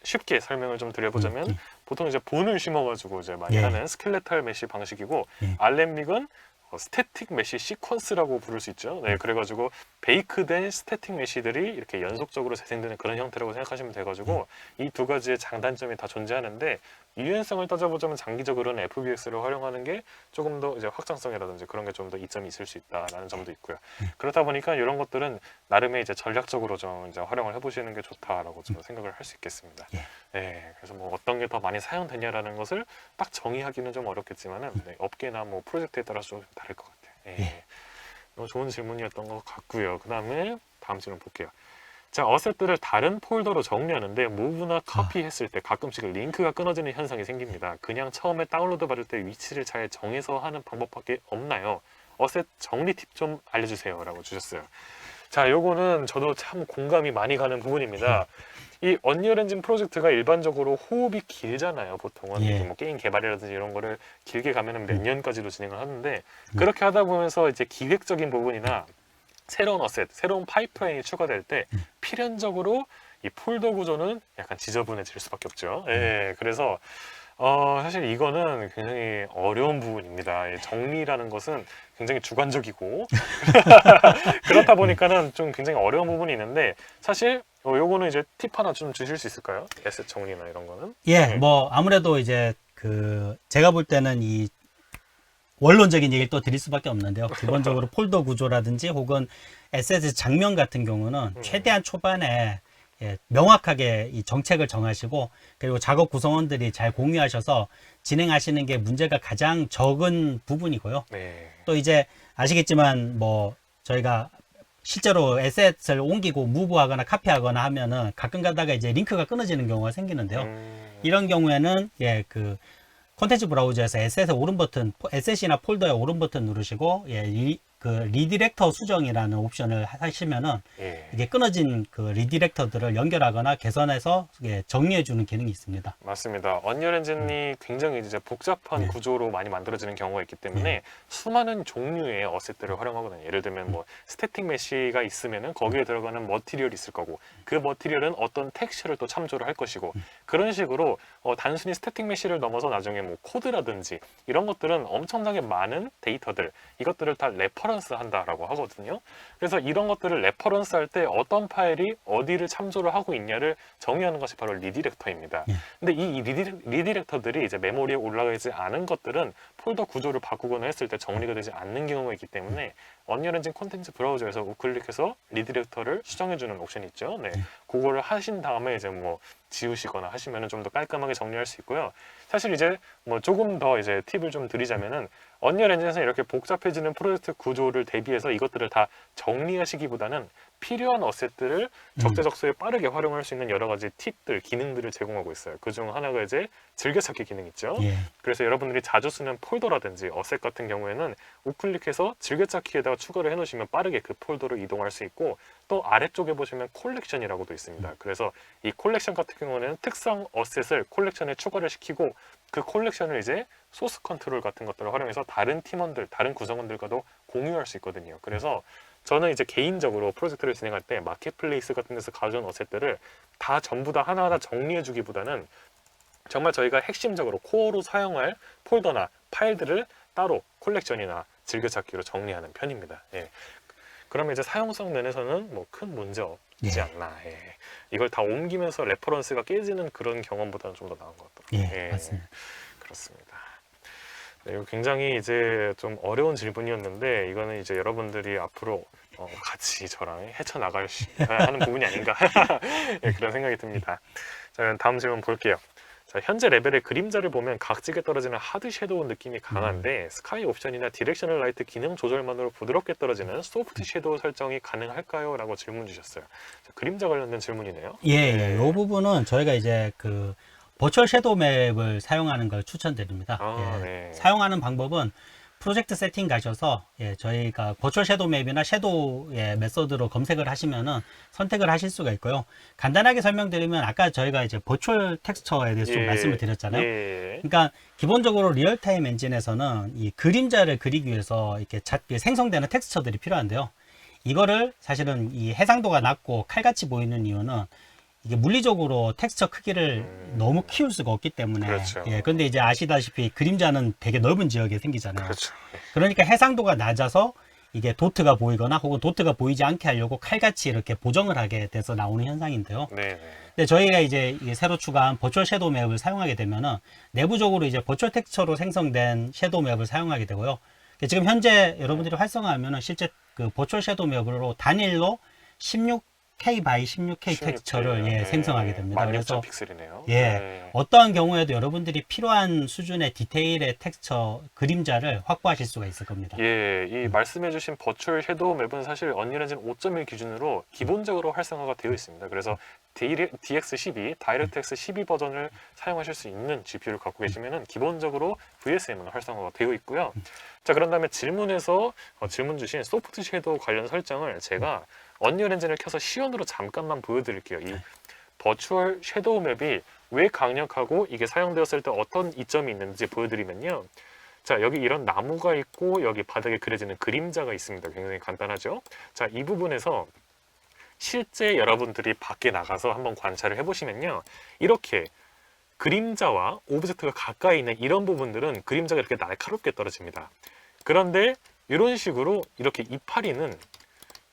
쉽게 설명을 좀 드려보자면 보통 이제 본을 심어가지고 이제 많이 하는 스켈레탈 메시 방식이고 알렘빅은 스태틱 메시 시퀀스라고 부를 수 있죠. 네, 그래가지고 베이크된 스태틱 메시들이 이렇게 연속적으로 재생되는 그런 형태라고 생각하시면 돼가지고 이 두 가지의 장단점이 다 존재하는데 유연성을 따져보자면 장기적으로는 FBX를 활용하는 게 조금 더 이제 확장성이라든지 그런 게 좀 더 이점이 있을 수 있다라는 점도 있고요. 그렇다 보니까 이런 것들은 나름의 이제 전략적으로 좀 이제 활용을 해보시는 게 좋다라고 좀 생각을 할 수 있겠습니다. 네, 그래서 뭐 어떤 게 더 많이 사용되냐라는 것을 딱 정의하기는 좀 어렵겠지만은 업계나 뭐 프로젝트에 따라서 좀 다를 것 같아요. 너무 좋은 질문이었던 것 같고요. 그 다음에 다음 질문 볼게요. 자, 어셋들을 다른 폴더로 정리하는데 무브나 커피 했을 때 가끔씩 링크가 끊어지는 현상이 생깁니다. 그냥 처음에 다운로드 받을 때 위치를 잘 정해서 하는 방법밖에 없나요? 어셋 정리 팁 좀 알려주세요 라고 주셨어요. 자, 요거는 저도 참 공감이 많이 가는 부분입니다. 이 언리얼 엔진 프로젝트가 일반적으로 호흡이 길잖아요. 보통은 이게 뭐 게임 개발이라든지 이런 거를 길게 가면은 몇 년까지도 진행을 하는데 그렇게 하다 보면서 이제 기획적인 부분이나 새로운 어셋, 새로운 파이프라인이 추가될 때 필연적으로 이 폴더 구조는 약간 지저분해질 수밖에 없죠. 그래서 사실 이거는 굉장히 어려운 부분입니다. 이 정리라는 것은 굉장히 주관적이고 그렇다 보니까는 좀 굉장히 어려운 부분이 있는데 사실 요거는 이제 팁 하나 좀 주실 수 있을까요? 에셋 정리나 이런 거는? 뭐 아무래도 이제 그 제가 볼 때는 이 원론적인 얘기를 또 드릴 수밖에 없는데요. 기본적으로 폴더 구조라든지 혹은 에셋의 장면 같은 경우는 최대한 초반에 명확하게 이 정책을 정하시고 그리고 작업 구성원들이 잘 공유하셔서 진행하시는 게 문제가 가장 적은 부분이고요. 또 이제 아시겠지만 뭐 저희가 실제로 에셋을 옮기고 무브하거나 카피하거나 하면은 가끔 가다가 이제 링크가 끊어지는 경우가 생기는데요. 이런 경우에는 그 콘텐츠 브라우저에서 에셋의 오른 버튼, 에셋이나 폴더의 오른 버튼 누르시고 그 리디렉터 수정이라는 옵션을 하시면은 이게 끊어진 그 리디렉터들을 연결하거나 개선해서 정리해주는 기능이 있습니다. 맞습니다. 언리얼 엔진이 굉장히 이제 복잡한 구조로 많이 만들어지는 경우가 있기 때문에 수많은 종류의 어셋들을 활용하거든요. 예를 들면 뭐 스태틱 메시가 있으면은 거기에 들어가는 머티리얼이 있을 거고 그 머티리얼은 어떤 텍스처를 또 참조를 할 것이고 그런 식으로 단순히 스태틱 메시를 넘어서 나중에 뭐 코드라든지 이런 것들은 엄청나게 많은 데이터들 이것들을 다 레퍼런스 한다라고 하거든요. 그래서 이런 것들을 레퍼런스 할 때 어떤 파일이 어디를 참조를 하고 있냐를 정의하는 것이 바로 리디렉터입니다. 근데 이 리디렉터들이 이제 메모리에 올라가지 않은 것들은 폴더 구조를 바꾸거나 했을 때 정리가 되지 않는 경우가 있기 때문에 언리얼 엔진 콘텐츠 브라우저에서 우클릭해서 리디렉터를 수정해주는 옵션이 있죠. 그거를 하신 다음에 이제 뭐 지우시거나 하시면은 좀 더 깔끔하게 정리할 수 있고요. 사실 이제 뭐 조금 더 이제 팁을 좀 드리자면은 언리얼 엔진에서 이렇게 복잡해지는 프로젝트 구조를 대비해서 이것들을 다 정리하시기보다는 필요한 어셋들을 적재적소에 빠르게 활용할 수 있는 여러 가지 팁들, 기능들을 제공하고 있어요. 그중 하나가 이제 즐겨찾기 기능 있죠. 그래서 여러분들이 자주 쓰는 폴더라든지 어셋 같은 경우에는 우클릭해서 즐겨찾기에다가 추가를 해놓으시면 빠르게 그 폴더로 이동할 수 있고 또 아래쪽에 보시면 콜렉션이라고도 있습니다. 그래서 이 콜렉션 같은 경우는 특성 어셋을 콜렉션에 추가를 시키고 그 콜렉션을 이제 소스 컨트롤 같은 것들을 활용해서 다른 팀원들, 다른 구성원들과도 공유할 수 있거든요. 그래서 저는 이제 개인적으로 프로젝트를 진행할 때 마켓플레이스 같은 데서 가져온 어셋들을 다 전부 다 하나하나 정리해 주기보다는 정말 저희가 핵심적으로 코어로 사용할 폴더나 파일들을 따로 콜렉션이나 즐겨찾기로 정리하는 편입니다. 그러면 이제 사용성 면에서는 뭐 큰 문제 없지 예. 않나. 예. 이걸 다 옮기면서 레퍼런스가 깨지는 그런 경험보다는 좀 더 나은 것 같더라고요. 예, 맞습니다. 그렇습니다. 네, 이거 굉장히 이제 좀 어려운 질문이었는데 이거는 이제 여러분들이 앞으로 같이 저랑 헤쳐나가야 하는 부분이 아닌가 예, 그런 생각이 듭니다. 자, 그럼 다음 질문 볼게요. 자, 현재 레벨의 그림자를 보면 각지게 떨어지는 하드 섀도우 느낌이 강한데 스카이 옵션이나 디렉셔널 라이트 기능 조절만으로 부드럽게 떨어지는 소프트 섀도우 설정이 가능할까요? 라고 질문 주셨어요. 자, 그림자 관련된 질문이네요. 예, 예. 이 부분은 저희가 이제 그 버추얼 섀도우 맵을 사용하는 걸 추천드립니다. 아, 예. 네. 사용하는 방법은 프로젝트 세팅 가셔서 저희가 버추얼 섀도우 맵이나 섀도우의 메서드로 검색을 하시면은 선택을 하실 수가 있고요. 간단하게 설명드리면 아까 저희가 이제 버추얼 텍스처에 대해서 좀 말씀을 드렸잖아요. 예. 그러니까 기본적으로 리얼타임 엔진에서는 이 그림자를 그리기 위해서 이렇게 생성되는 텍스처들이 필요한데요. 이거를 사실은 이 해상도가 낮고 칼같이 보이는 이유는 이게 물리적으로 텍스처 크기를 너무 키울 수가 없기 때문에. 그렇죠. 예, 근데 이제 아시다시피 그림자는 되게 넓은 지역에 생기잖아요. 그렇죠. 그러니까 해상도가 낮아서 이게 도트가 보이거나 혹은 도트가 보이지 않게 하려고 칼같이 이렇게 보정을 하게 돼서 나오는 현상인데요. 네. 근데 저희가 이제 새로 추가한 버추얼 섀도우 맵을 사용하게 되면은 내부적으로 이제 버추얼 텍스처로 생성된 섀도우 맵을 사용하게 되고요. 지금 현재 여러분들이 활성화하면은 실제 그 버추얼 섀도우 맵으로 단일로 16K by 16K 텍스처를 생성하게 됩니다. 16,000 픽셀이네요. 어떠한 경우에도 여러분들이 필요한 수준의 디테일의 텍스처 그림자를 확보하실 수가 있을 겁니다. 예, 이 말씀해주신 버추얼 섀도우 맵은 사실 언리얼 엔진 5.1 기준으로 기본적으로 활성화가 되어 있습니다. 그래서 DX12, 다이렉트X 12 버전을 사용하실 수 있는 GPU를 갖고 계시면은 기본적으로 VSM은 활성화가 되어 있고요. 자, 그런 다음에 질문에서 질문 주신 소프트 섀도우 관련 설정을 제가 언리얼 엔진을 켜서 시연으로 잠깐만 보여드릴게요. 이 버추얼 섀도우 맵이 왜 강력하고 이게 사용되었을 때 어떤 이점이 있는지 보여드리면요. 자, 여기 이런 나무가 있고 여기 바닥에 그려지는 그림자가 있습니다. 굉장히 간단하죠? 자, 이 부분에서 실제 여러분들이 밖에 나가서 한번 관찰을 해보시면요. 이렇게 그림자와 오브젝트가 가까이 있는 이런 부분들은 그림자가 이렇게 날카롭게 떨어집니다. 그런데 이런 식으로 이렇게 이파리는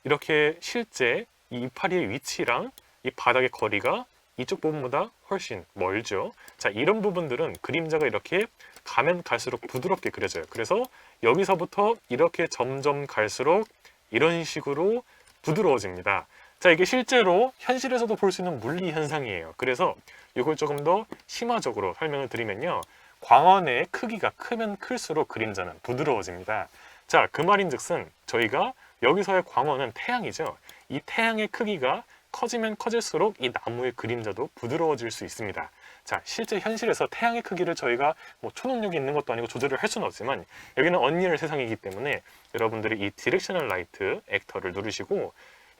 이렇게 실제 이 이파리의 위치랑 이 바닥의 거리가 이쪽 부분보다 훨씬 멀죠. 자, 이런 부분들은 그림자가 이렇게 가면 갈수록 부드럽게 그려져요. 그래서 여기서부터 이렇게 점점 갈수록 이런 식으로 부드러워집니다. 자, 이게 실제로 현실에서도 볼 수 있는 물리 현상이에요. 그래서 이걸 조금 더 심화적으로 설명을 드리면요. 광원의 크기가 크면 클수록 그림자는 부드러워집니다. 자, 그 말인즉슨 저희가 여기서의 광원은 태양이죠. 이 태양의 크기가 커지면 커질수록 이 나무의 그림자도 부드러워질 수 있습니다. 자, 실제 현실에서 태양의 크기를 저희가 뭐 초능력이 있는 것도 아니고 조절을 할 수는 없지만 여기는 언리얼 세상이기 때문에 여러분들이 이 디렉셔널 라이트 액터를 누르시고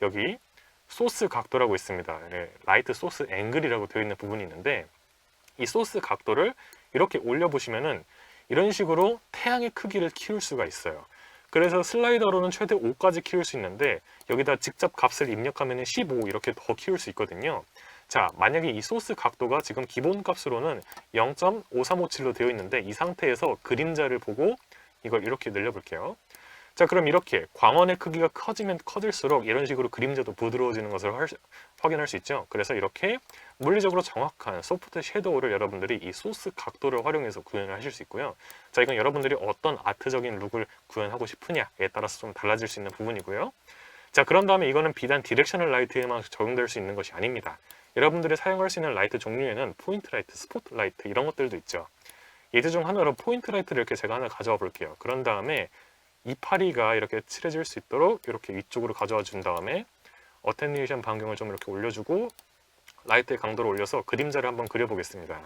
여기 소스 각도라고 있습니다. 라이트 소스 앵글이라고 되어 있는 부분이 있는데 이 소스 각도를 이렇게 올려보시면은 이런 식으로 태양의 크기를 키울 수가 있어요. 그래서 슬라이더로는 최대 5까지 키울 수 있는데 여기다 직접 값을 입력하면 15 이렇게 더 키울 수 있거든요. 자, 만약에 이 소스 각도가 지금 기본 값으로는 0.5357로 되어 있는데 이 상태에서 그림자를 보고 이걸 이렇게 늘려볼게요. 자, 그럼 이렇게 광원의 크기가 커지면 커질수록 이런 식으로 그림자도 부드러워지는 것을 확인할 수 있죠. 그래서 이렇게 물리적으로 정확한 소프트 섀도우를 여러분들이 이 소스 각도를 활용해서 구현을 하실 수 있고요. 자, 이건 여러분들이 어떤 아트적인 룩을 구현하고 싶으냐에 따라서 좀 달라질 수 있는 부분이고요. 자, 그런 다음에 이거는 비단 디렉셔널 라이트에만 적용될 수 있는 것이 아닙니다. 여러분들이 사용할 수 있는 라이트 종류에는 포인트 라이트, 스포트 라이트 이런 것들도 있죠. 예제 중 하나로 포인트 라이트를 이렇게 제가 하나 가져와 볼게요. 그런 다음에 이파리가 이렇게 칠해질 수 있도록 이렇게 위쪽으로 가져와 준 다음에 어테뉴에이션 반경을 좀 이렇게 올려주고 라이트의 강도를 올려서 그림자를 한번 그려보겠습니다.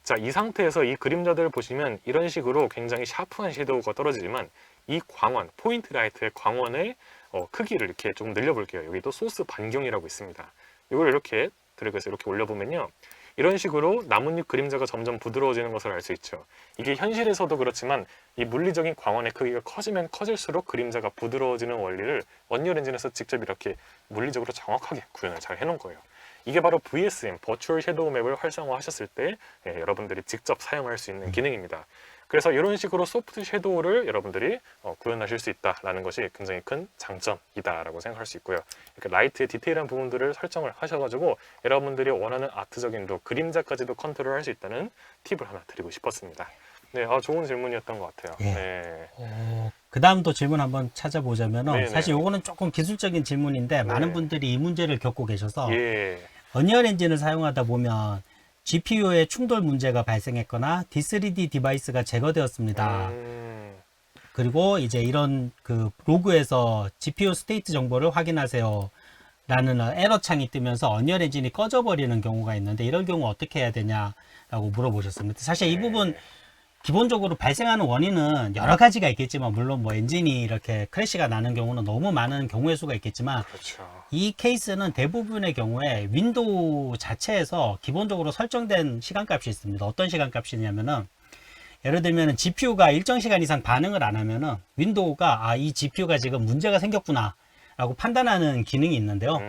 자, 이 상태에서 이 그림자들을 보시면 이런 식으로 굉장히 샤프한 섀도우가 떨어지지만 이 광원, 포인트 라이트의 광원의 크기를 이렇게 좀 늘려볼게요. 여기도 소스 반경이라고 있습니다. 이걸 이렇게 드래그해서 이렇게 올려보면요. 이런 식으로 나뭇잎 그림자가 점점 부드러워지는 것을 알 수 있죠. 이게 현실에서도 그렇지만 이 물리적인 광원의 크기가 커지면 커질수록 그림자가 부드러워지는 원리를 언리얼 엔진에서 직접 이렇게 물리적으로 정확하게 구현을 잘 해놓은 거예요. 이게 바로 VSM, 버추얼 섀도우 맵을 활성화하셨을 때 여러분들이 직접 사용할 수 있는 기능입니다. 그래서 이런 식으로 소프트 섀도우를 여러분들이 구현하실 수 있다라는 것이 굉장히 큰 장점이다라고 생각할 수 있고요. 이렇게 라이트의 디테일한 부분들을 설정을 하셔가지고 여러분들이 원하는 아트적인 룩, 그림자까지도 컨트롤할 수 있다는 팁을 하나 드리고 싶었습니다. 네, 좋은 질문이었던 것 같아요. 예. 네. 그 다음도 질문 한번 찾아보자면은 네네. 사실 요거는 조금 기술적인 질문인데 많은 분들이 이 문제를 겪고 계셔서 예. 언리얼 엔진을 사용하다 보면 GPU에 충돌 문제가 발생했거나 D3D 디바이스가 제거되었습니다. 그리고 이제 이런 그 로그에서 GPU 스테이트 정보를 확인하세요 라는 에러 창이 뜨면서 언리얼 엔진이 꺼져버리는 경우가 있는데 이런 경우 어떻게 해야 되냐라고 물어보셨습니다. 사실 이 부분 기본적으로 발생하는 원인은 여러 가지가 있겠지만 물론 뭐 엔진이 이렇게 크래시가 나는 경우는 너무 많은 경우의 수가 있겠지만 그렇죠. 이 케이스는 대부분의 경우에 윈도우 자체에서 기본적으로 설정된 시간값이 있습니다. 어떤 시간값이냐면은 예를 들면 GPU가 일정 시간 이상 반응을 안 하면은 윈도우가 이 GPU가 지금 문제가 생겼구나 라고 판단하는 기능이 있는데요.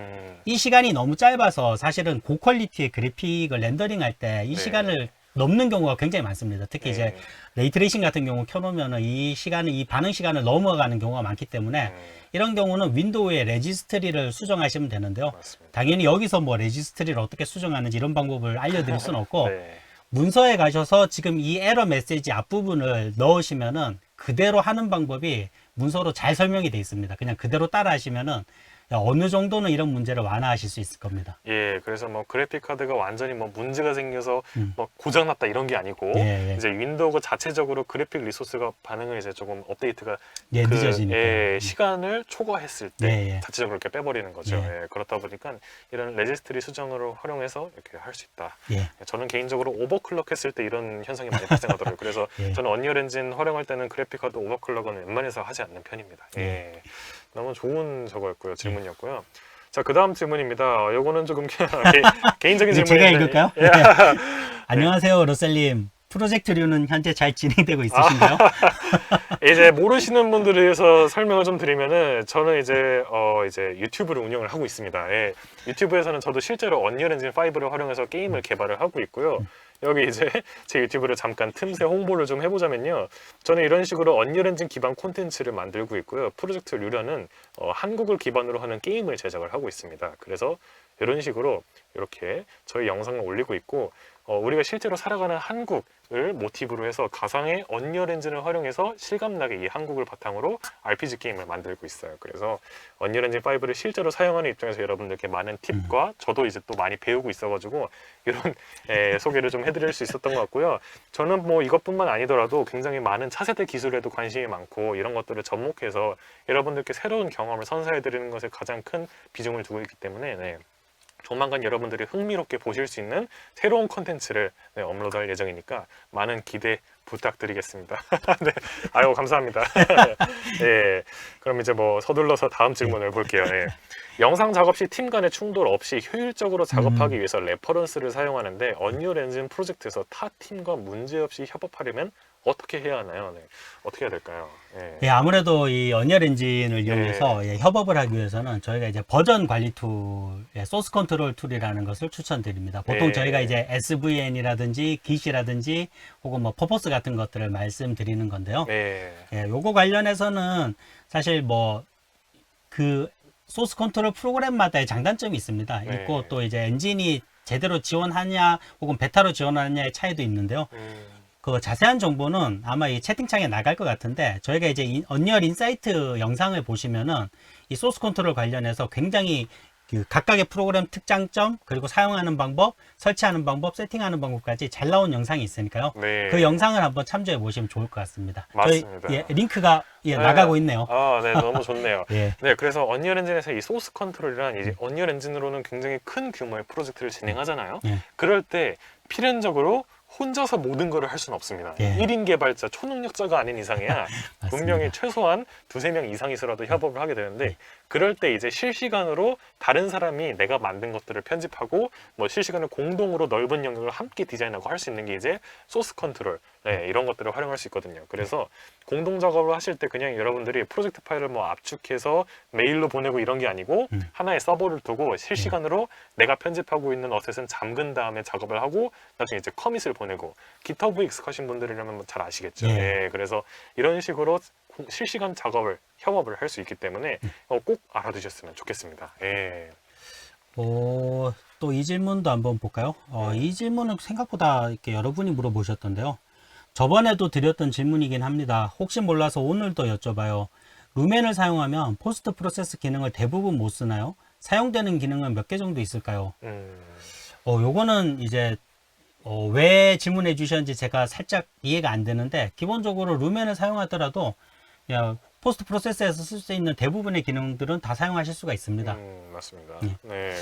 이 시간이 너무 짧아서 사실은 고퀄리티의 그래픽을 렌더링 할 때 이 시간을 넘는 경우가 굉장히 많습니다. 특히 이제 레이트레이싱 같은 경우 켜놓으면 이 시간을, 이 반응 시간을 넘어가는 경우가 많기 때문에 이런 경우는 윈도우의 레지스트리를 수정하시면 되는데요. 맞습니다. 당연히 여기서 뭐 레지스트리를 어떻게 수정하는지 이런 방법을 알려드릴 수는 없고 네. 문서에 가셔서 지금 이 에러 메시지 앞부분을 넣으시면은 그대로 하는 방법이 문서로 잘 설명이 되어 있습니다. 그냥 그대로 따라 하시면은 어느 정도는 이런 문제를 완화하실 수 있을 겁니다. 예, 그래서 뭐 그래픽 카드가 완전히 뭐 문제가 생겨서 뭐 고장났다 이런 게 아니고 예, 예. 이제 윈도우가 자체적으로 그래픽 리소스가 반응을 이제 조금 업데이트가 예, 늦어지니까. 시간을 초과했을 때 예, 예. 자체적으로 이렇게 빼버리는 거죠. 예. 예, 그렇다 보니까 이런 레지스트리 수정으로 활용해서 이렇게 할 수 있다. 예. 저는 개인적으로 오버클럭 했을 때 이런 현상이 많이 발생하더라고요. 그래서 예. 저는 언리얼 엔진 활용할 때는 그래픽 카드 오버클럭은 웬만해서 하지 않는 편입니다. 예. 너무 좋은 저거였고요. 질문이었고요. 자, 그 다음 질문입니다. 요거는 조금 개인적인 이거 질문인데. 제가 읽을까요? 예. 안녕하세요, 러셀님. 프로젝트 류는 현재 잘 진행되고 있으신가요? 이제 모르시는 분들을 위해서 설명을 좀 드리면은 저는 이제 유튜브를 운영을 하고 있습니다. 예. 유튜브에서는 저도 실제로 언리얼 엔진 5를 활용해서 게임을 개발을 하고 있고요. 여기 이제 제 유튜브를 잠깐 틈새 홍보를 좀 해보자면요. 저는 이런 식으로 언리얼 엔진 기반 콘텐츠를 만들고 있고요. 프로젝트 류라는 한국을 기반으로 하는 게임을 제작을 하고 있습니다. 그래서 이런 식으로 이렇게 저희 영상을 올리고 있고 우리가 실제로 살아가는 한국을 모티브로 해서 가상의 언리얼 엔진을 활용해서 실감나게 이 한국을 바탕으로 RPG 게임을 만들고 있어요. 그래서 언리얼 엔진 5를 실제로 사용하는 입장에서 여러분들께 많은 팁과 저도 이제 또 많이 배우고 있어가지고 이런 소개를 좀 해드릴 수 있었던 것 같고요. 저는 뭐 이것뿐만 아니더라도 굉장히 많은 차세대 기술에도 관심이 많고 이런 것들을 접목해서 여러분들께 새로운 경험을 선사해드리는 것에 가장 큰 비중을 두고 있기 때문에 조만간 여러분들이 흥미롭게 보실 수 있는 새로운 콘텐츠를 업로드할 예정이니까 많은 기대 부탁드리겠습니다. 네, 아유 감사합니다. 예, 그럼 이제 뭐 서둘러서 다음 질문을 볼게요. 예. 영상 작업 시 팀 간의 충돌 없이 효율적으로 작업하기 위해서 레퍼런스를 사용하는데 언리얼 엔진 프로젝트에서 타 팀과 문제없이 협업하려면 어떻게 해야 하나요? 네. 어떻게 해야 될까요? 예. 예, 아무래도 이 언리얼 엔진을 이용해서 협업을 하기 위해서는 저희가 이제 버전 관리 툴, 소스 컨트롤 툴이라는 것을 추천드립니다. 보통 저희가 이제 SVN이라든지 Git이라든지 혹은 뭐 퍼포스 같은 것들을 말씀드리는 건데요. 네. 예, 요거 관련해서는 사실 뭐 그 소스 컨트롤 프로그램마다의 장단점이 있습니다. 네. 있고 또 이제 엔진이 제대로 지원하냐 혹은 베타로 지원하느냐의 차이도 있는데요. 그 자세한 정보는 아마 이 채팅창에 나갈 것 같은데 저희가 이제 언리얼 인사이트 영상을 보시면은 이 소스 컨트롤 관련해서 굉장히 그 각각의 프로그램 특장점 그리고 사용하는 방법, 설치하는 방법, 세팅하는 방법까지 잘 나온 영상이 있으니까요. 네. 그 영상을 한번 참조해 보시면 좋을 것 같습니다. 맞습니다. 저희 링크가 나가고 있네요. 네, 너무 좋네요. 예. 네, 그래서 언리얼 엔진에서 이 소스 컨트롤이란 이제 언리얼 엔진으로는 굉장히 큰 규모의 프로젝트를 진행하잖아요. 예. 그럴 때 필연적으로 혼자서 모든 거를 할 수는 없습니다. 예. 1인 개발자, 초능력자가 아닌 이상이야 분명히 최소한 두세 명 이상이서라도 협업을 하게 되는데 그럴 때 이제 실시간으로 다른 사람이 내가 만든 것들을 편집하고 뭐 실시간으로 공동으로 넓은 영역을 함께 디자인하고 할 수 있는 게 이제 소스 컨트롤, 네, 이런 것들을 활용할 수 있거든요. 그래서 공동 작업을 하실 때 그냥 여러분들이 프로젝트 파일을 뭐 압축해서 메일로 보내고 이런 게 아니고 하나의 서버를 두고 실시간으로 내가 편집하고 있는 어셋은 잠근 다음에 작업을 하고 나중에 이제 커밋을 보내고, GitHub 익숙하신 분들이라면 뭐잘 아시겠죠. 예, 그래서 이런 식으로 실시간 작업을 협업을 할 수 있기 때문에 꼭 알아두셨으면 좋겠습니다. 예. 또 이 질문도 한번 볼까요? 이 질문은 생각보다 이렇게 여러분이 물어보셨던데요. 저번에도 드렸던 질문이긴 합니다. 혹시 몰라서 오늘도 여쭤봐요. 루멘을 사용하면 포스트 프로세스 기능을 대부분 못 쓰나요? 사용되는 기능은 몇 개 정도 있을까요? 요거는 이제 왜 질문해 주셨는지 제가 살짝 이해가 안 되는데, 기본적으로 루멘을 사용하더라도 그냥 포스트 프로세스에서 쓸 수 있는 대부분의 기능들은 다 사용하실 수가 있습니다. 맞습니다. 예. 네.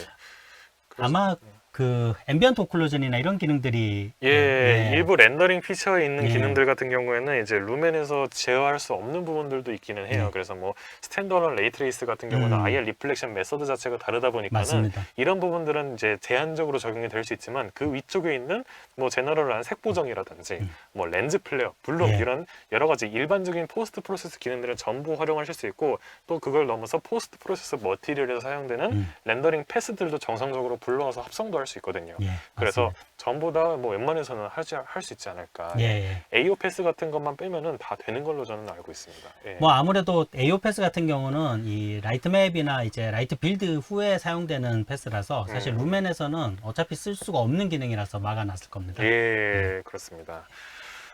아마 그 앰비언트 오클루전이나 이런 기능들이 일부 렌더링 피처에 있는 예. 기능들 같은 경우에는 이제 루멘에서 제어할 수 없는 부분들도 있기는 해요. 예. 그래서 뭐 스탠더런 레이트레이스 같은 경우는 아예 리플렉션 메서드 자체가 다르다 보니까는 맞습니다. 이런 부분들은 이제 제한적으로 적용이 될 수 있지만, 그 위쪽에 있는 뭐 제너럴한 색 보정이라든지 뭐 렌즈 플레어, 블록, 예. 이런 여러 가지 일반적인 포스트 프로세스 기능들은 전부 활용하실 수 있고, 또 그걸 넘어서 포스트 프로세스 머티리얼에서 사용되는 렌더링 패스들도 정상적으로 불러와서 합성도 할 수 있거든요. 예, 그래서 맞습니다. 전부 다 뭐 웬만해서는 할 수 있지 않을까. 예. AO 패스 같은 것만 빼면은 다 되는 걸로 저는 알고 있습니다. 예. 뭐 아무래도 AO 패스 같은 경우는 이 라이트 맵이나 이제 라이트 빌드 후에 사용되는 패스라서 사실 루멘에서는 어차피 쓸 수가 없는 기능이라서 막아놨을 겁니다. 예, 그렇습니다.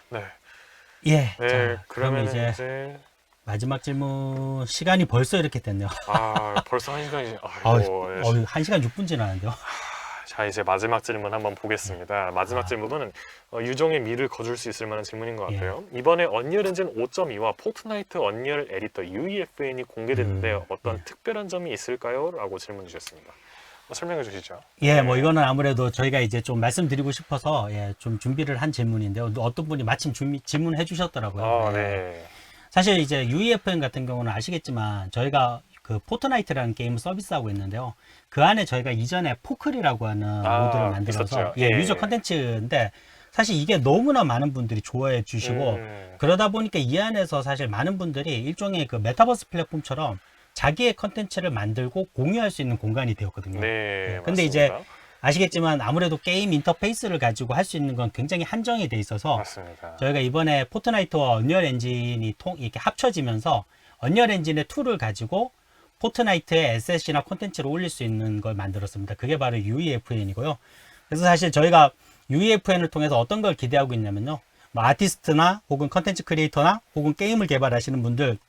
네. 예. 네, 자, 그러면 그러면 이제 마지막 질문, 시간이 벌써 이렇게 됐네요. 벌써 1시간이, 아이고. 예. 1시간 6분 지나는데요. 자, 이제 마지막 질문 한번 보겠습니다. 마지막 질문은 유종의 미를 거둘 수 있을 만한 질문인 것 같아요. 이번에 언리얼 엔진 5.2와 포트나이트 언리얼 에디터 UEFN이 공개됐는데 어떤 특별한 점이 있을까요? 라고 질문 주셨습니다. 설명해 주시죠. 예, 뭐 이거는 아무래도 저희가 이제 좀 말씀드리고 싶어서 좀 준비를 한 질문인데요. 어떤 분이 마침 질문해 주셨더라고요. 네. 사실 이제 UEFN 같은 경우는 아시겠지만 저희가 그 포트나이트라는 게임을 서비스하고 있는데요. 그 안에 저희가 이전에 포클이라고 하는 모드를 만들어서 있었죠. 유저 컨텐츠인데, 사실 이게 너무나 많은 분들이 좋아해 주시고 그러다 보니까 이 안에서 사실 많은 분들이 일종의 그 메타버스 플랫폼처럼 자기의 컨텐츠를 만들고 공유할 수 있는 공간이 되었거든요. 네. 근데 이제 아시겠지만 아무래도 게임 인터페이스를 가지고 할 수 있는 건 굉장히 한정이 돼 있어서 맞습니다. 저희가 이번에 포트나이트와 언리얼 엔진이 이렇게 합쳐지면서 언리얼 엔진의 툴을 가지고 포트나이트의 에셋이나 콘텐츠를 올릴 수 있는 걸 만들었습니다. 그게 바로 UEFN이고요. 그래서 사실 저희가 UEFN을 통해서 어떤 걸 기대하고 있냐면요. 뭐 아티스트나 혹은 컨텐츠 크리에이터나 혹은 게임을 개발하시는 분들,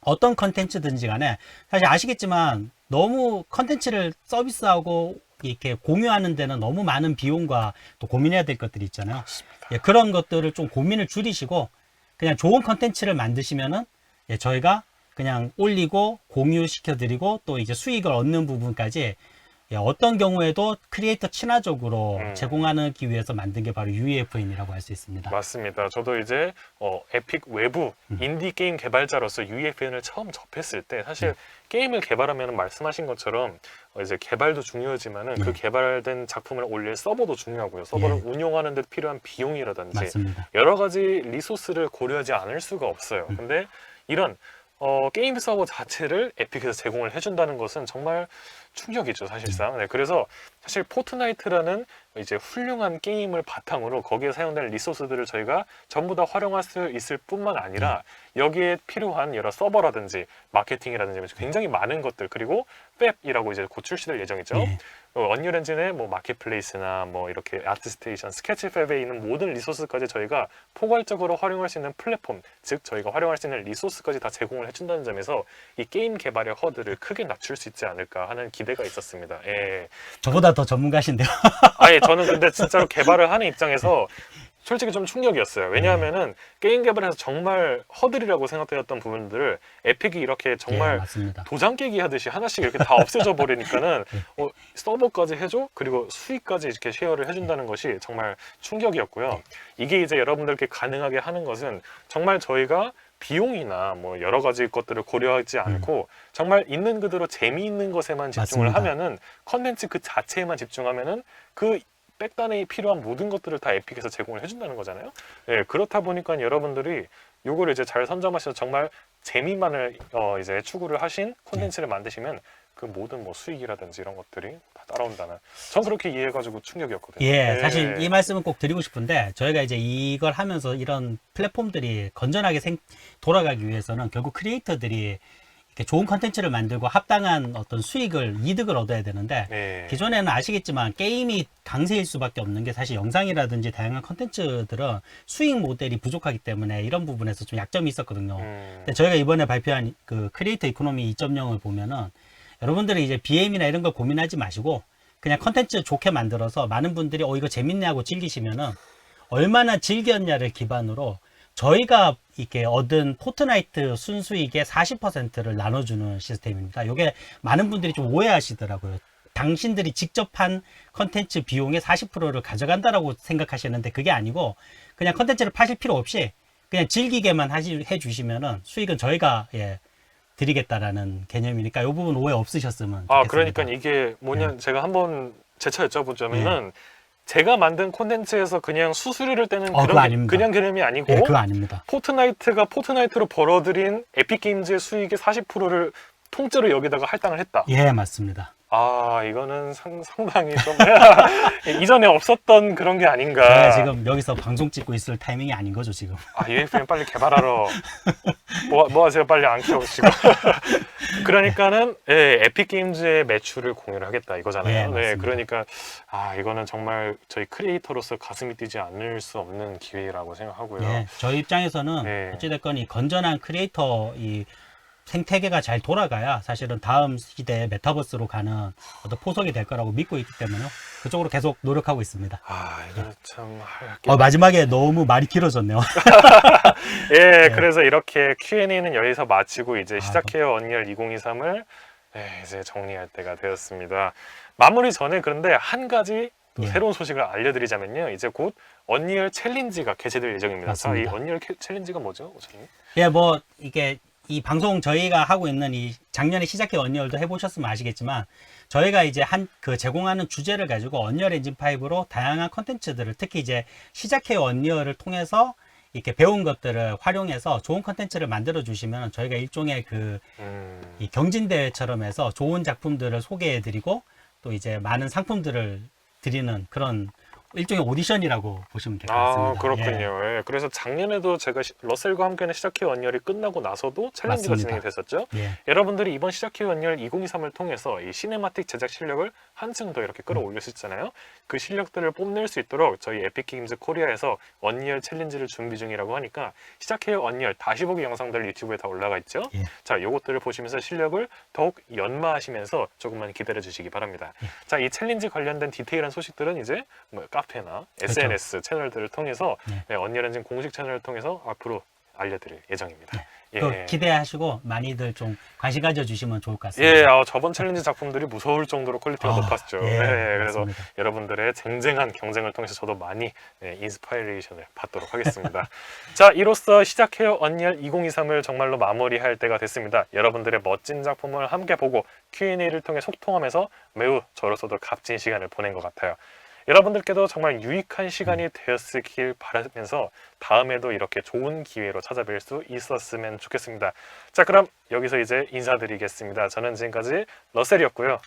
어떤 컨텐츠든지 간에 사실 아시겠지만 너무 컨텐츠를 서비스하고 이렇게 공유하는 데는 너무 많은 비용과 또 고민해야 될 것들이 있잖아요. 예, 그런 것들을 좀 고민을 줄이시고 그냥 좋은 컨텐츠를 만드시면은 저희가 그냥 올리고 공유시켜 드리고 또 이제 수익을 얻는 부분까지 어떤 경우에도 크리에이터 친화적으로 제공하기 위해서 만든 게 바로 UEFN이라고 할 수 있습니다. 맞습니다. 저도 이제 에픽 외부 인디 게임 개발자로서 UEFN을 처음 접했을 때 사실 게임을 개발하면 말씀하신 것처럼 이제 개발도 중요하지만은 그 개발된 작품을 올릴 서버도 중요하고요. 서버를 운용하는 데 필요한 비용이라든지 맞습니다. 여러 가지 리소스를 고려하지 않을 수가 없어요. 근데 이런 게임 서버 자체를 에픽에서 제공을 해준다는 것은 정말 충격이죠, 사실상. 네, 그래서 사실 포트나이트라는 이제 훌륭한 게임을 바탕으로 거기에 사용되는 리소스들을 저희가 전부 다 활용할 수 있을 뿐만 아니라 여기에 필요한 여러 서버라든지 마케팅이라든지 굉장히 많은 것들, 그리고 팹이라고 이제 곧 출시될 예정이죠. 언리얼 엔진의 뭐 마켓플레이스나 뭐 이렇게 아트스테이션, 스케치 팹에 있는 모든 리소스까지 저희가 포괄적으로 활용할 수 있는 플랫폼, 즉 저희가 활용할 수 있는 리소스까지 다 제공을 해준다는 점에서 이 게임 개발의 허들을 크게 낮출 수 있지 않을까 하는 기대가 있었습니다. 예. 저보다 더 전문가신데요. 아예 저는 근데 진짜로 개발을 하는 입장에서 솔직히 좀 충격이었어요. 왜냐하면은 게임 개발에서 정말 허들이라고 생각되었던 부분들을 에픽이 이렇게 정말 맞습니다. 도장 깨기 하듯이 하나씩 이렇게 다 없애져 버리니까는 서버까지 해줘, 그리고 수익까지 이렇게 쉐어를 해준다는 것이 정말 충격이었고요. 이게 이제 여러분들께 가능하게 하는 것은 정말 저희가 비용이나 뭐 여러 가지 것들을 고려하지 않고 정말 있는 그대로 재미있는 것에만 집중을 맞습니다. 하면은 컨텐츠 그 자체에만 집중하면은 그 백단에 필요한 모든 것들을 다 에픽에서 제공을 해준다는 거잖아요. 예, 그렇다 보니까 여러분들이 요거를 이제 잘 선점하셔서 정말 재미만을 이제 추구를 하신 콘텐츠를 만드시면 그 모든 뭐 수익이라든지 이런 것들이 다 따라온다는. 전 그렇게 이해해가지고 충격이었거든요. 예, 사실 이 말씀은 꼭 드리고 싶은데 저희가 이제 이걸 하면서 이런 플랫폼들이 건전하게 돌아가기 위해서는 결국 크리에이터들이 이렇게 좋은 컨텐츠를 만들고 합당한 어떤 수익을, 이득을 얻어야 되는데 네. 기존에는 아시겠지만 게임이 강세일 수밖에 없는 게 사실 영상이라든지 다양한 컨텐츠들은 수익 모델이 부족하기 때문에 이런 부분에서 좀 약점이 있었거든요. 근데 저희가 이번에 발표한 그 크리에이터 이코노미 2.0을 보면은 여러분들이 이제 BM이나 이런 걸 고민하지 마시고 그냥 컨텐츠 좋게 만들어서 많은 분들이 이거 재밌네 하고 즐기시면은 얼마나 즐겼냐를 기반으로 저희가 이렇게 얻은 포트나이트 순수익의 40%를 나눠주는 시스템입니다. 이게 많은 분들이 좀 오해하시더라고요. 당신들이 직접 한 컨텐츠 비용의 40%를 가져간다라고 생각하시는데 그게 아니고 그냥 컨텐츠를 파실 필요 없이 그냥 즐기게만 해주시면은 수익은 저희가 드리겠다라는 개념이니까 이 부분 오해 없으셨으면 좋겠습니다. 그러니까 이게 뭐냐, 제가 한번 재차 여쭤보자면은 제가 만든 콘텐츠에서 그냥 수수료를 떼는 그거 아닙니다. 그냥 개념이 아니고 그거 아닙니다. 포트나이트가 포트나이트로 벌어들인 에픽게임즈의 수익의 40%를 통째로 여기다가 할당을 했다. 예, 맞습니다. 이거는 상당히 좀 이전에 없었던 그런 게 아닌가. 제가 지금 여기서 방송 찍고 있을 타이밍이 아닌 거죠, 지금. UFM 빨리 개발하러 뭐 하세요? 빨리 안 키워주시고. 그러니까는 에픽게임즈의 매출을 공유를 하겠다 이거잖아요. 예, 맞습니다. 그러니까 이거는 정말 저희 크리에이터로서 가슴이 뛰지 않을 수 없는 기회라고 생각하고요. 예, 저희 입장에서는 어찌됐건 이 건전한 크리에이터 이 생태계가 잘 돌아가야 사실은 다음 시대의 메타버스로 가는 어떤 포석이 될 거라고 믿고 있기 때문에 그쪽으로 계속 노력하고 있습니다. 이거 참 할게. 마지막에 너무 말이 길어졌네요. 그래서 이렇게 Q&A는 여기서 마치고 이제 시작해요 언리얼 2023을 이제 정리할 때가 되었습니다. 마무리 전에 그런데 한 가지 또 새로운 소식을 알려드리자면요. 이제 곧 언리얼 챌린지가 개최될 예정입니다. 자, 이 언리얼 챌린지가 뭐죠, 오사님? 뭐 이게 이 방송 저희가 하고 있는 이 작년에 시작해 언리얼도 해보셨으면 아시겠지만 저희가 이제 그 제공하는 주제를 가지고 언리얼 엔진 5로 다양한 컨텐츠들을 특히 이제 시작해 언리얼을 통해서 이렇게 배운 것들을 활용해서 좋은 컨텐츠를 만들어 주시면 저희가 일종의 이 경진대회처럼 해서 좋은 작품들을 소개해 드리고 또 이제 많은 상품들을 드리는 그런 일종의 오디션이라고 보시면 될 것 같습니다. 그렇군요. 그래서 작년에도 제가 러셀과 함께하는 시작해 언리얼이 끝나고 나서도 챌린지가 진행이 됐었죠. 여러분들이 이번 시작해 언리얼 2023을 통해서 이 시네마틱 제작 실력을 한층 더 이렇게 끌어올릴 수 있잖아요. 그 실력들을 뽐낼 수 있도록 저희 에픽게임즈 코리아에서 언리얼 챌린지를 준비 중이라고 하니까 시작해 언리얼 다시 보기 영상들 유튜브에 다 올라가 있죠. 자, 요것들을 보시면서 실력을 더욱 연마하시면서 조금만 기다려 주시기 바랍니다. 자, 이 챌린지 관련된 디테일한 소식들은 이제 뭐 카페나 SNS 채널들을 통해서 언리얼 엔진 공식 채널을 통해서 앞으로 알려드릴 예정입니다. 기대하시고 많이들 좀 관심 가져주시면 좋을 것 같습니다. 저번 챌린지 작품들이 무서울 정도로 퀄리티가 높았죠. 그래서 맞습니다. 여러분들의 쟁쟁한 경쟁을 통해서 저도 많이 인스파이레이션을 받도록 하겠습니다. 자, 이로써 시작해요 언리얼 2023을 정말로 마무리할 때가 됐습니다. 여러분들의 멋진 작품을 함께 보고 Q&A를 통해 소통하면서 매우 저로서도 값진 시간을 보낸 것 같아요. 여러분들께도 정말 유익한 시간이 되었길 바라면서 다음에도 이렇게 좋은 기회로 찾아뵐 수 있었으면 좋겠습니다. 자, 그럼 여기서 이제 인사드리겠습니다. 저는 지금까지 러셀이었고요.